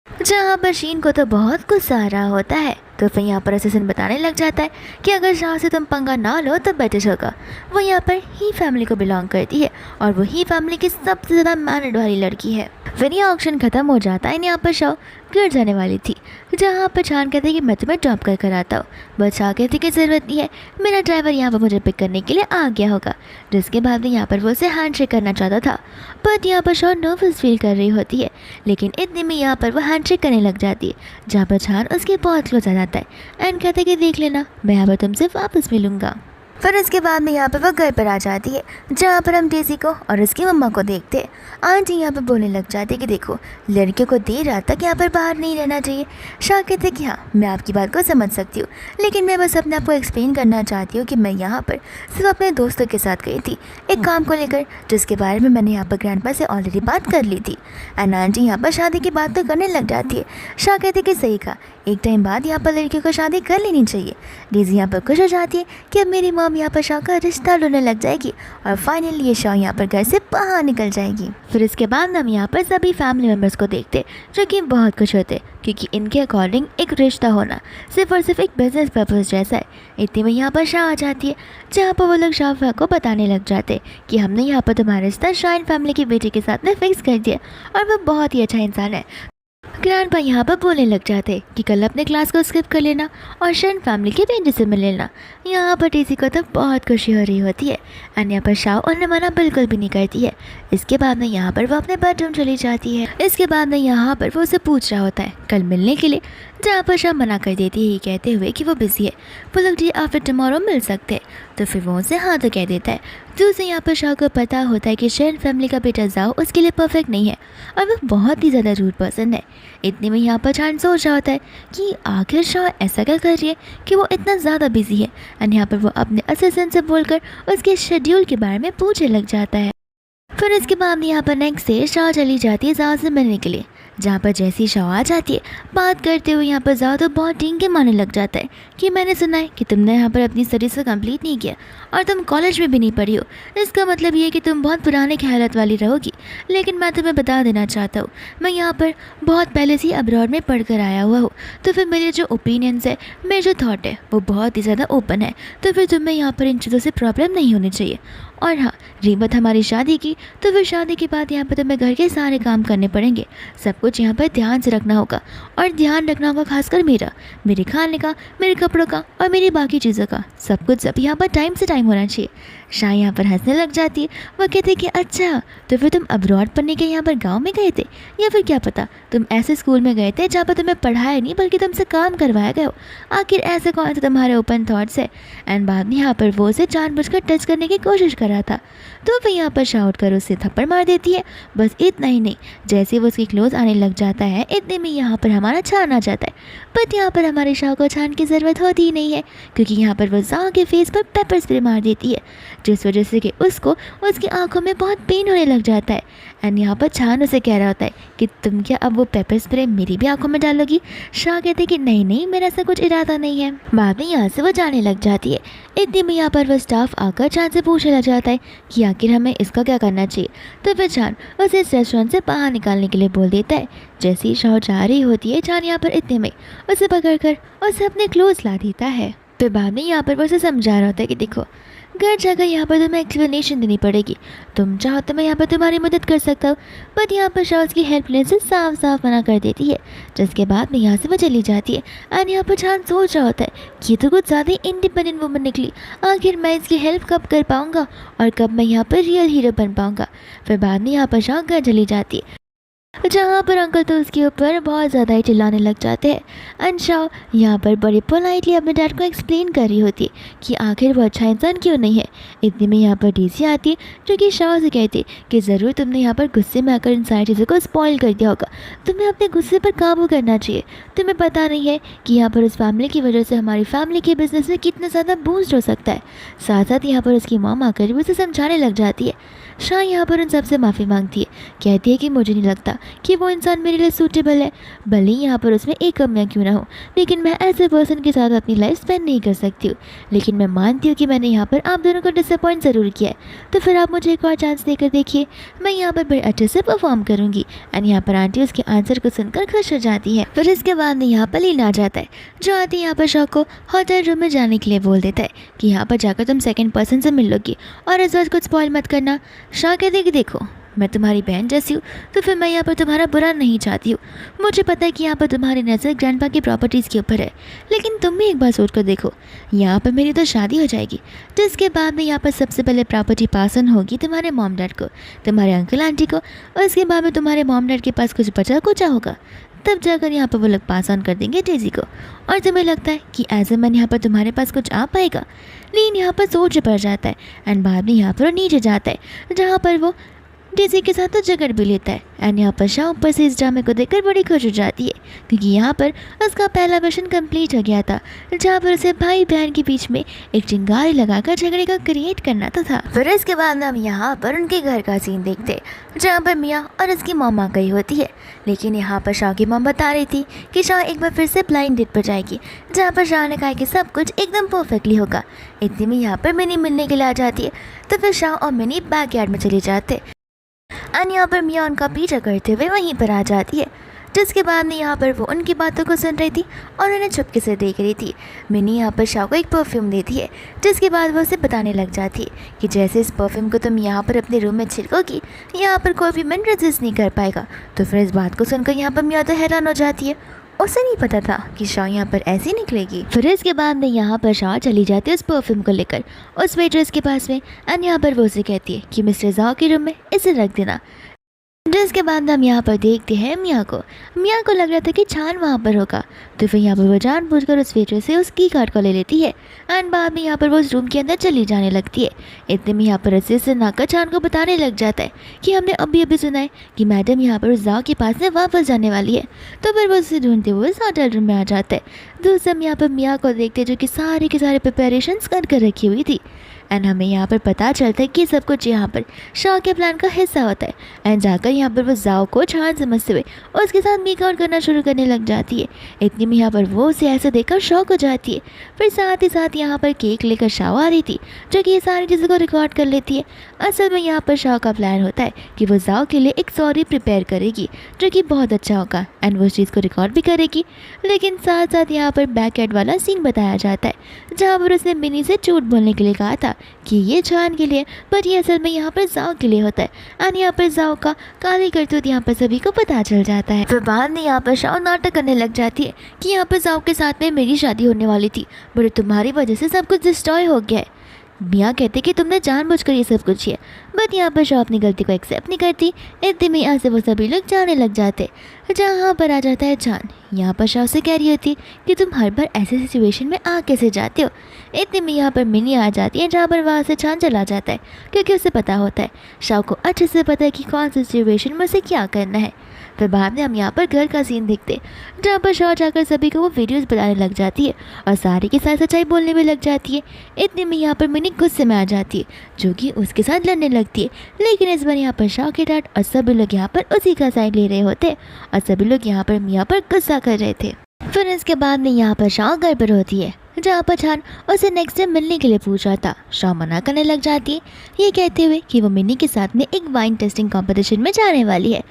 जहाँ पर शीन को तो बहुत गुस्सा आ रहा होता है। तो फिर यहाँ पर असिस्टेंट बताने लग जाता है कि अगर शाह से तुम पंगा ना लो तो बेटर होगा। वो यहाँ पर ही फैमिली को बिलोंग करती है और वो ही फैमिली की सबसे ज़्यादा मैरिड वाली लड़की है। फिर ये ऑक्शन ख़त्म हो जाता है। यहाँ पर शाह घर जाने वाली थी, जहाँ पर छान कहते कि मैं तुम्हें ड्रॉप कर आता हूँ, बट शाह कहती कि ज़रूरत नहीं है, मेरा ड्राइवर यहाँ पर मुझे पिक करने के लिए आ गया होगा। जिसके बाद यहाँ पर वो उसे हैंड शेक करना चाहता था, बट यहाँ पर शाह नर्वस फील कर रही होती है। लेकिन इतने में यहाँ पर वो हैंड शेक करने लग जाती है, जहाँ पर छान उसके बहुत क्लोज आ जाता है एंड कहते कि देख लेना, मैं यहाँ पर तुमसे वापस मिलूँगा। फिर उसके बाद में यहाँ पर वो घर पर आ जाती है, जहाँ पर हम डेज़ी को और उसकी मम्मा को देखते हैं। आंटी यहाँ पर बोलने लग जाती है कि देखो, लड़कियों को देर रात तक यहाँ पर बाहर नहीं रहना चाहिए। शाह कहते कि हाँ, मैं आपकी बात को समझ सकती हूँ, लेकिन मैं बस अपने आप को एक्सप्लेन करना चाहती हूँ कि मैं यहाँ पर सिर्फ अपने दोस्तों के साथ गई थी एक काम को लेकर, जिसके बारे में मैंने यहाँ पर ग्रैंडपा से ऑलरेडी बात कर ली थी। एंड आंटी यहाँ पर शादी की बात तो करने लग जाती है। शाह कहते कि सही कहा, एक टाइम बाद यहाँ पर लड़कियों को शादी कर लेनी चाहिए। डेज़ी यहाँ पर खुश हो जाती है कि अब मेरी मॉम यहाँ पर शाह का रिश्ता ढूंढने लग जाएगी और फाइनली ये शाह यहाँ पर घर से बाहर निकल जाएगी। फिर इसके बाद हम यहाँ पर सभी फैमिली मेम्बर्स को देखते, जो कि बहुत खुश होते, क्योंकि इनके अकॉर्डिंग एक रिश्ता होना सिर्फ और सिर्फ एक बिजनेस पर्पस जैसा है। इतने में यहाँ पर शाह आ जाती है, जहाँ पर वो लोग शाह को बताने लग जाते कि हमने यहाँ पर तुम्हारा रिश्ता शाइन फैमिली की बेटी के साथ में फिक्स कर दिया और वो बहुत ही अच्छा इंसान है। ग्रैंडपा यहाँ पर बोलने लग जाते कि कल अपने क्लास को स्किप कर लेना और शाइन फैमिली के बेटे से मिल लेना। यहाँ पर डेज़ी को तो बहुत खुशी हो रही होती है एंड यहाँ पर शाह उन्हें मना बिल्कुल भी नहीं करती है। इसके बाद में यहाँ पर वो अपने बेडरूम चली जाती है। इसके बाद में यहाँ पर वो उसे पूछ रहा होता है कल मिलने के लिए, जहाँ पर शाह मना कर देती है, ये कहते हुए कि वो बिजी है, वो लोग डे आफ्टर टमोरो मिल सकते हैं। तो फिर वो उसे हाँ तो कह देता है। तो उसे यहाँ पर शाह को पता होता है कि शाइन फैमिली का बेटा जाओ उसके लिए परफेक्ट नहीं है और वो बहुत ही ज़्यादा रूड पर्सन है। इतने में यहाँ पर छान सोच रहा होता है कि आखिर शाह ऐसा क्या कर रही है कि वो इतना ज़्यादा बिजी है। एंड यहाँ पर वो अपने असिस्टेंट से बोलकर उसके शेड्यूल के बारे में पूछने लग जाता है। फिर इसके बाद यहाँ पर नेक्स्ट डे शाह चली जाती है जाओ से मिलने के लिए, जहाँ पर जैसी शाह आ जाती है बात करते हुए यहाँ पर जाओ तो बहुत टींगे मारने लग जाता है कि मैंने सुना है कि तुमने यहाँ पर अपनी स्टडीज़ को कंप्लीट नहीं किया और तुम कॉलेज में भी नहीं पढ़ी हो। इसका मतलब ये है कि तुम बहुत पुराने ख्यालात वाली रहोगी। लेकिन मैं तुम्हें बता देना चाहता हूँ, मैं यहाँ पर बहुत पहले से ही अब्रॉड में पढ़ कर आया हुआ हूँ, तो फिर मेरे जो ओपिनियंस है, मेरे जो थॉट है वो बहुत ही ज़्यादा ओपन है। तो फिर तुम्हें यहाँ पर इन चीज़ों से प्रॉब्लम नहीं होनी चाहिए। और हाँ, रही बात हमारी शादी की, तो फिर शादी के बाद यहाँ पर तुम्हें घर के सारे काम करने पड़ेंगे। सब कुछ यहाँ पर ध्यान से रखना होगा और ध्यान रखना होगा खासकर मेरे खाने का, मेरे कपड़ों का और मेरी बाकी चीज़ों का। सब कुछ सब यहाँ पर टाइम से टाइम होना चाहिए। शाह यहाँ पर हंसने लग जाती है। वो कहते कि अच्छा, तो फिर तुम अब्रॉड पढ़ने के यहाँ पर गांव में गए थे, या फिर क्या पता तुम ऐसे स्कूल में गए थे जहाँ पर तुम्हें पढ़ाया नहीं बल्कि तुमसे काम करवाया गया हो। आखिर ऐसे कौन से तुम्हारे ओपन थॉट्स है। एंड बाद में यहाँ पर वो उसे जानबूझकर टच करने की कोशिश कर रहा था, तो फिर यहाँ पर शाउट कर उसे थप्पड़ मार देती है। बस इतना ही नहीं, जैसे वो उसकी क्लोज आने लग जाता है, इतने में यहाँ पर हमारा छान आ जाता है। बट यहाँ पर हमारे शाह को छान की ज़रूरत होती ही नहीं है, क्योंकि यहाँ पर वो जाओ के फेस पर पेपर स्प्रे मार देती है, जिस वजह से कि उसको उसकी आंखों में बहुत पेन होने लग जाता है। एंड यहाँ पर छान उसे कह रहा होता है कि तुम क्या अब वो पेपर स्प्रे मेरी भी आंखों में डालोगी। शाह कहते कि नहीं नहीं, मेरा ऐसा कुछ इरादा नहीं है। बाद में यहाँ से वो जाने लग जाती है। इतने में यहाँ पर वो स्टाफ आकर छान से पूछने लग जाता है कि आखिर हमें इसका क्या करना चाहिए। तो फिर छान उसे इस रेस्टोरेंट से बाहर निकालने के लिए बोल देता है। जैसे ही शाह जा रही होती है, छान यहाँ पर इतने में उसे पकड़कर उसे अपने क्लोज ला देता है। फिर बाद में यहाँ पर वो उसे समझा रहा होता है कि देखो, घर जाकर यहाँ पर तुम्हें एक्सप्लेनेशन देनी पड़ेगी। तुम चाहो तो मैं यहाँ पर तुम्हारी मदद कर सकता हूँ, बट यहाँ पर शाह उसकी हेल्पलेस से साफ साफ मना कर देती है। जिसके बाद में यहाँ से वो चली जाती है। एंड यहाँ पर छान सोच रहा होता है कि ये तो कुछ ज़्यादा ही इंडिपेंडेंट वुमन निकली, आखिर मैं इसकी हेल्प कब कर पाऊँगा और कब मैं यहाँ पर रियल हीरो बन पाऊँगा। फिर बाद में यहाँ पर शाह घर चली जाती है, जहाँ पर अंकल तो उसके ऊपर बहुत ज़्यादा ही चिल्लाने लग जाते हैं। एंड शाह यहाँ पर बड़े पोलाइटली अपने डैड को एक्सप्लेन कर रही होती है कि आखिर वो अच्छा इंसान क्यों नहीं है। इतने में यहाँ पर डीसी आती है, जो कि शाह से कहती है कि ज़रूर तुमने यहाँ पर गुस्से में आकर इन सारी चीज़ों को स्पॉइल कर दिया होगा। तुम्हें अपने गुस्से पर काबू करना चाहिए। तुम्हें पता नहीं है कि यहाँ पर उस फैमिली की वजह से हमारी फैमिली के बिजनेस में कितना ज़्यादा बूस्ट हो सकता है। साथ साथ यहाँ पर उसकी मॉम आकर भी उसे समझाने लग जाती है। शाह यहाँ पर उन सबसे माफ़ी मांगती है, कहती है कि मुझे नहीं लगता कि वो इंसान मेरे लिए सूटेबल है, भले ही यहाँ पर उसमें एक कमियाँ क्यों ना हो, लेकिन मैं ऐसे पर्सन के साथ अपनी लाइफ स्पेंड नहीं कर सकती हूँ। लेकिन मैं मानती हूँ कि मैंने यहाँ पर आप दोनों को डिसअपॉइंट ज़रूर किया है, तो फिर आप मुझे एक और चांस देकर देखिए, मैं यहाँ पर बड़े अच्छे से परफॉर्म करूँगी। एंड यहाँ पर आंटी उसके आंसर को सुनकर खुश हो जाती है। फिर इसके बाद में यहाँ पर लीन आ जाता है, जो आती यहाँ पर शाह को होटल रूम में जाने के लिए बोल देता है कि यहाँ पर जाकर तुम सेकंड पर्सन से मिल लोगी और इस बात को स्पॉइल मत करना। शाह कहते कि देखो, मैं तुम्हारी बहन जैसी हूँ, तो फिर मैं यहाँ पर तुम्हारा बुरा नहीं चाहती हूँ। मुझे पता है कि यहाँ पर तुम्हारी नज़र ग्रैंडपा की प्रॉपर्टीज़ के ऊपर है, लेकिन तुम भी एक बार सोच कर देखो, यहाँ पर मेरी तो शादी हो जाएगी, जिसके बाद में यहाँ पर सबसे पहले प्रॉपर्टी पास ऑन होगी तुम्हारे मॉम डैड को, तुम्हारे अंकल आंटी को, और उसके बाद में तुम्हारे मॉम डैड के पास कुछ बचा कुचा होगा, तब जाकर यहाँ पर वो लोग पास ऑन कर देंगे डेजी को। और तुम्हें लगता है कि एज ए मैन यहाँ पर तुम्हारे पास कुछ आ पाएगा? लीन यहाँ पर सोच पड़ जाता है एंड बाद में यहाँ पर नीचे जाता है, जहाँ पर वो डेजी के साथ तो झगड़ भी लेता है। एंड यहाँ पर शाह ऊपर से इस ड्रामे को देखकर बड़ी खुश हो जाती है, क्योंकि यहाँ पर उसका पहला मिशन कंप्लीट हो गया था, जहाँ पर उसे भाई बहन के बीच में एक चिंगारी लगाकर झगड़े को क्रिएट करना था। फिर इसके बाद हम यहाँ पर उनके घर का सीन देखते हैं, जहाँ पर मियाँ और उसकी मम्मा गई होती है, लेकिन यहाँ पर शाह की मम बता रही थी कि शाह एक बार फिर से ब्लाइंड डेट पर जाएगी, जहाँ पर शाह ने कहा कि सब कुछ एकदम परफेक्टली होगा। इतने में यहाँ पर मिनी मिलने के लिए आ जाती है, तो फिर शाह और मिनी बैकयार्ड में चले जाते एंड यहाँ पर मियाँ उनका पीछा करते हुए वहीं पर आ जाती है, जिसके बाद में यहाँ पर वो उनकी बातों को सुन रही थी और उन्हें चुपके से देख रही थी। मिनी यहाँ पर शाह को एक परफ्यूम देती है, जिसके बाद वो उसे बताने लग जाती है कि जैसे इस परफ्यूम को तुम यहाँ पर अपने रूम में छिड़कोगी, यहाँ पर कोई भी मैन रेजिस्ट नहीं कर पाएगा। तो फिर इस बात को सुनकर यहाँ पर मियाँ तो हैरान हो जाती है, उसे नहीं पता था कि शाह यहाँ पर ऐसी निकलेगी। फिर इसके बाद में यहाँ पर शाह चली जाती है उस परफ्यूम को लेकर उस वेट्रेस के पास में, एंड यहाँ पर वो उसे कहती है कि मिस्टर जाओ के रूम में इसे रख देना। जिसके बाद हम यहाँ पर देखते हैं मियाँ को लग रहा था कि छान वहाँ पर होगा, तो फिर यहाँ पर वो जानबूझकर उस वेट्रेस से उस की कार्ड को ले लेती है एंड बाद में यहाँ पर वो उस रूम के अंदर चली जाने लगती है। इतने में यहाँ पर असिस्टेंट नाका छान को बताने लग जाता है कि हमने अभी अभी सुना है कि मैडम यहाँ पर उस जाओ के पास से वापस जाने वाली है, तो फिर वो उसे ढूंढते हुए उस होटल रूम में आ जाता है। दूसरे हम यहाँ पर मियाँ को देखते जो कि सारे के सारे प्रिपरेशंस कर रखी हुई थी एंड हमें यहाँ पर पता चलता है कि सब कुछ यहाँ पर शाह के प्लान का हिस्सा होता है। एंड जाकर यहाँ पर वो जाओ को छान समझते हुए उसके साथ मेक आउट करना शुरू करने लग जाती है। इतनी में यहाँ पर वो उसे ऐसे देखकर शॉक हो जाती है। फिर साथ ही साथ यहाँ पर केक लेकर शाह आ रही थी, जो कि ये सारी चीज़ों को रिकॉर्ड कर लेती है। असल में यहाँ पर शाह का प्लान होता है कि वो जाओ के लिए एक सॉरी प्रिपेयर करेगी, जो कि बहुत अच्छा होगा एंड वो उस चीज़ को रिकॉर्ड भी करेगी। लेकिन साथ साथ यहाँ पर बैकएंड वाला सीन बताया जाता है, जहाँ पर उसने मिनी से झूठ बोलने के लिए कहा था कि ये छान के लिए, पर ये असल में यहाँ पर जाओ के लिए होता है। एंड यहाँ पर जाओ का काली करतूत यहाँ पर सभी को पता चल जाता है। फिर बाद में यहाँ पर शाह नाटक करने लग जाती है कि यहाँ पर जाओ के साथ में मेरी शादी होने वाली थी, बट तुम्हारी वजह से सब कुछ डिस्ट्रॉय हो गया है। मियाँ कहते कि तुमने जानबूझकर ये सब कुछ किया, बट यहाँ पर शाह अपनी गलती को एक्सेप्ट नहीं करती। इतने में यहाँ से वो सभी लोग जाने लग जाते, जहाँ पर आ जाता है छान। यहाँ पर शाह से कह रही होती कि तुम हर बार ऐसे सिचुएशन में आ कैसे जाते हो। इतने में यहाँ पर मिनी आ जाती है, जहाँ पर वहाँ से छान चला जाता है, क्योंकि उसे पता होता है, शाह को अच्छे से पता है कि कौन सी सिचुएशन में उसे क्या करना है। फिर बाद में हम यहाँ पर घर का सीन देखते, जहाँ पर शाह जाकर सभी को वो वीडियोस बताने लग जाती है और सारी के साथ सच्चाई बोलने में लग जाती है। इतने में यहाँ पर मिनी गुस्से में आ जाती है, जो कि उसके साथ लड़ने लगती है। लेकिन इस बार यहाँ पर शाह के डैड और सभी लोग यहाँ पर उसी का साइड ले रहे होते और सभी लोग यहाँ पर मियाँ पर गुस्सा कर रहे थे। फिर इसके बाद में यहाँ पर शाह घर पर होती है, जहाँ पर छान उसे नेक्स्ट डे मिलने के लिए पूछा था। शाह मना करने लग जाती है, ये कहते हुए कि वो मिनी के साथ में एक वाइन टेस्टिंग कंपटीशन में जाने वाली है।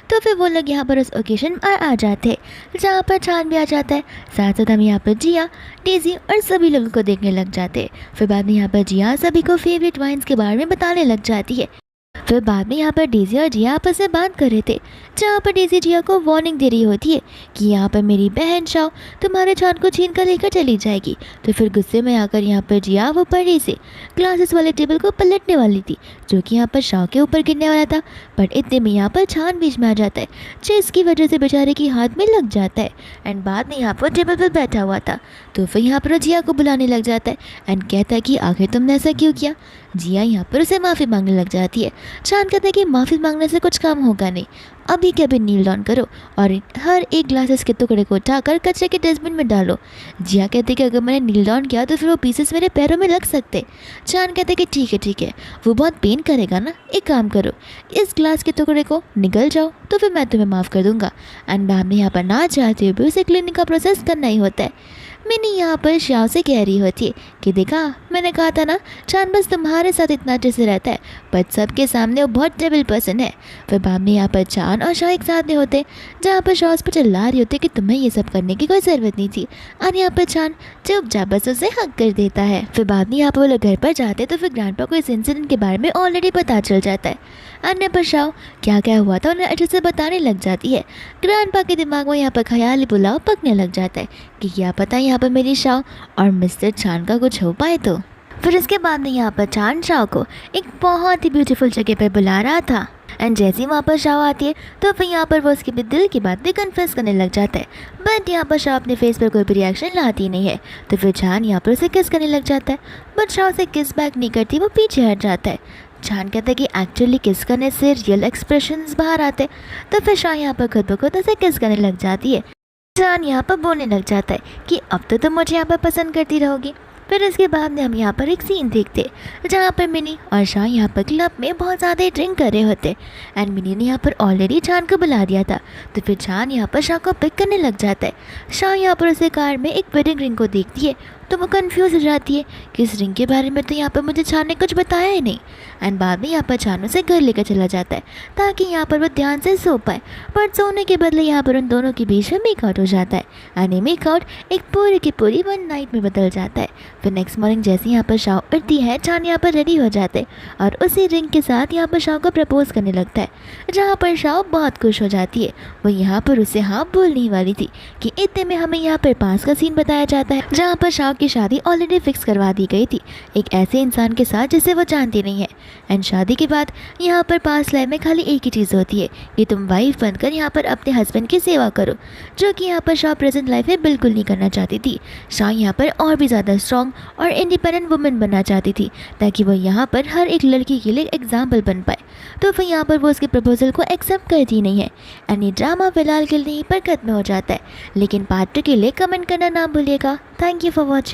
तो फिर वो लोग यहाँ पर उस ओकेजन पर आ जाते हैं, जहाँ पर छान भी आ जाता है। साथ साथ हम यहाँ पर जिया, डेजी और सभी लोगों को देखने लग जाते हैं। फिर बाद में यहाँ पर जिया सभी को फेवरेट वाइन्स के बारे में बताने लग जाती है। फिर बाद में यहाँ पर डेजी और जिया आपस में बात कर रहे थे, जहाँ पर डेजी जिया को वार्निंग दे रही होती है कि यहाँ पर मेरी बहन शाह तुम्हारे छान को छीन कर लेकर चली जाएगी। तो फिर गुस्से में आकर यहाँ पर जिया वो पढ़ी से ग्लासेस वाले टेबल को पलटने वाली थी, जो कि यहाँ पर शाह के ऊपर गिरने वाला था। बट इतने में यहाँ पर छान बीच में आ जाता है, जिसकी वजह से बेचारे की हाथ में लग जाता है। एंड बाद में यहाँ पर टेबल पर बैठा हुआ था, तो फिर यहाँ पर जिया को बुलाने लग जाता है एंड कहता है कि आखिर तुमने ऐसा क्यों किया। जिया यहाँ पर उसे माफ़ी मांगने लग जाती है, चांद कहता है कि माफ़ी मांगने से कुछ काम होगा नहीं, अभी के अभी नील डाउन करो और हर एक ग्लासेस के टुकड़े को उठाकर कचरे के डस्टबिन में डालो। जिया कहते कि अगर मैंने नील डाउन किया तो फिर वो पीसेस मेरे पैरों में लग सकते। चांद कहते कि ठीक है, वो बहुत पेन करेगा ना, एक काम करो, इस ग्लास के टुकड़े को निगल जाओ तो फिर मैं तुम्हें माफ़ कर दूंगा। एंड मैम ने यहाँ पर ना चाहते हुए भी उसे क्लीनिंग का प्रोसेस करना ही होता है। मिनी यहाँ पर श्याव से कह रही होती है कि देखा, मैंने कहा था ना, चांद बस तुम्हारे साथ इतना अच्छे से रहता है, बट सबके सामने वो बहुत डेविल पर्सन है। फिर बाद में यहाँ पर चांद और शाह एक साथ में होते, जहाँ पर शाह उस पर चिल्ला रही होती कि तुम्हें ये सब करने की कोई ज़रूरत नहीं थी। और यहाँ पर चांद चुपचाप बस उसे हक कर देता है। फिर बाद में यहाँ पर वो लोग घर पर जाते तो फिर ग्रैंडपा को इस इंसिडेंट के बारे में ऑलरेडी पता चल जाता है। अन्य पर शाह क्या क्या हुआ था उन्हें अच्छे से बताने लग जाती है। ग्रैंडपा के दिमाग में यहाँ पर ख्याली पुलाव पकने लग जाता है कि क्या पता यहाँ पर मेरी शाह और मिस्टर चांद का कुछ हो पाए तो। फिर इसके बाद में यहाँ पर चांद शाह को एक बहुत ही ब्यूटीफुल जगह पर बुला रहा था। एंड जैसे ही वहाँ पर शाह आती है तो फिर यहाँ पर वो उसके भी दिल की बात भी कन्फेस करने लग जाता है। बट यहाँ पर शाह अपने फेस पर कोई भी रिएक्शन लाती नहीं है। तो फिर चांद यहाँ पर उसे किस करने लग जाता है, बट शाह उसे किस बैक नहीं करती, वो पीछे हट जाता है। चांद कहता है कि एक्चुअली किस करने से रियल एक्सप्रेशंस बाहर आते। तो फिर शाह यहाँ पर खुद ब खुद उसे किस करने लग जाती है। चांद यहाँ पर बोलने लग जाता है कि अब तो तुम मुझे यहाँ पर पसंद करती रहोगी। फिर इसके बाद में हम यहाँ पर एक सीन देखते जहाँ पर मिनी और शाह यहाँ पर क्लब में बहुत ज़्यादा ड्रिंक कर रहे होते। एंड मिनी ने यहाँ पर ऑलरेडी चांद को बुला दिया था। तो फिर चांद यहाँ पर शाह को पिक करने लग जाता है। शाह यहाँ पर उसे कार में एक वेडिंग रिंग को देखती है तो वो कंफ्यूज हो जाती है कि इस रिंग के बारे में तो यहाँ पर मुझे चांद ने कुछ बताया ही नहीं। एंड बाद में यहाँ पर चांद उसे घर लेकर चला जाता है ताकि यहाँ पर वो ध्यान से सो पाए। पर सोने के बदले यहाँ पर उन दोनों के बीच में मेकआउट हो जाता है। एंड ये मेकआउट एक पूरी की पूरी वन नाइट में बदल जाता है। फिर नेक्स्ट मॉर्निंग जैसे यहाँ पर शाह उठती है, चांद यहाँ पर रेडी हो जाते हैं और उसी रिंग के साथ यहाँ पर शाह को प्रपोज करने लगता है, जहाँ पर शाह बहुत खुश हो जाती है। वो यहाँ पर उसे हाँ बोलने वाली थी कि इतने में हमें यहाँ पर पास का सीन बताया जाता है जहाँ पर शाह की शादी ऑलरेडी फिक्स करवा दी गई थी एक ऐसे इंसान के साथ जिसे वो जानती नहीं है। एंड शादी के बाद यहाँ पर पास लाइफ में खाली एक ही चीज़ होती है कि तुम वाइफ बनकर यहाँ पर अपने हस्बैंड की सेवा करो, जो कि यहाँ पर शाह प्रेजेंट लाइफ में बिल्कुल नहीं करना चाहती थी। शाह यहाँ पर और भी ज़्यादा स्ट्रॉन्ग और इंडिपेंडेंट वुमेन बनना चाहती थी ताकि वो यहाँ पर हर एक लड़की के लिए एग्जाम्पल बन पाए। तो फिर यहाँ पर वो उसके प्रपोजल को एक्सेप्ट करती नहीं है। एंड ये ड्रामा फिलहाल के लिए यहीं पर खत्म हो जाता है, लेकिन पार्ट 2 के लिए कमेंट करना ना भूलिएगा। Thank you for watching.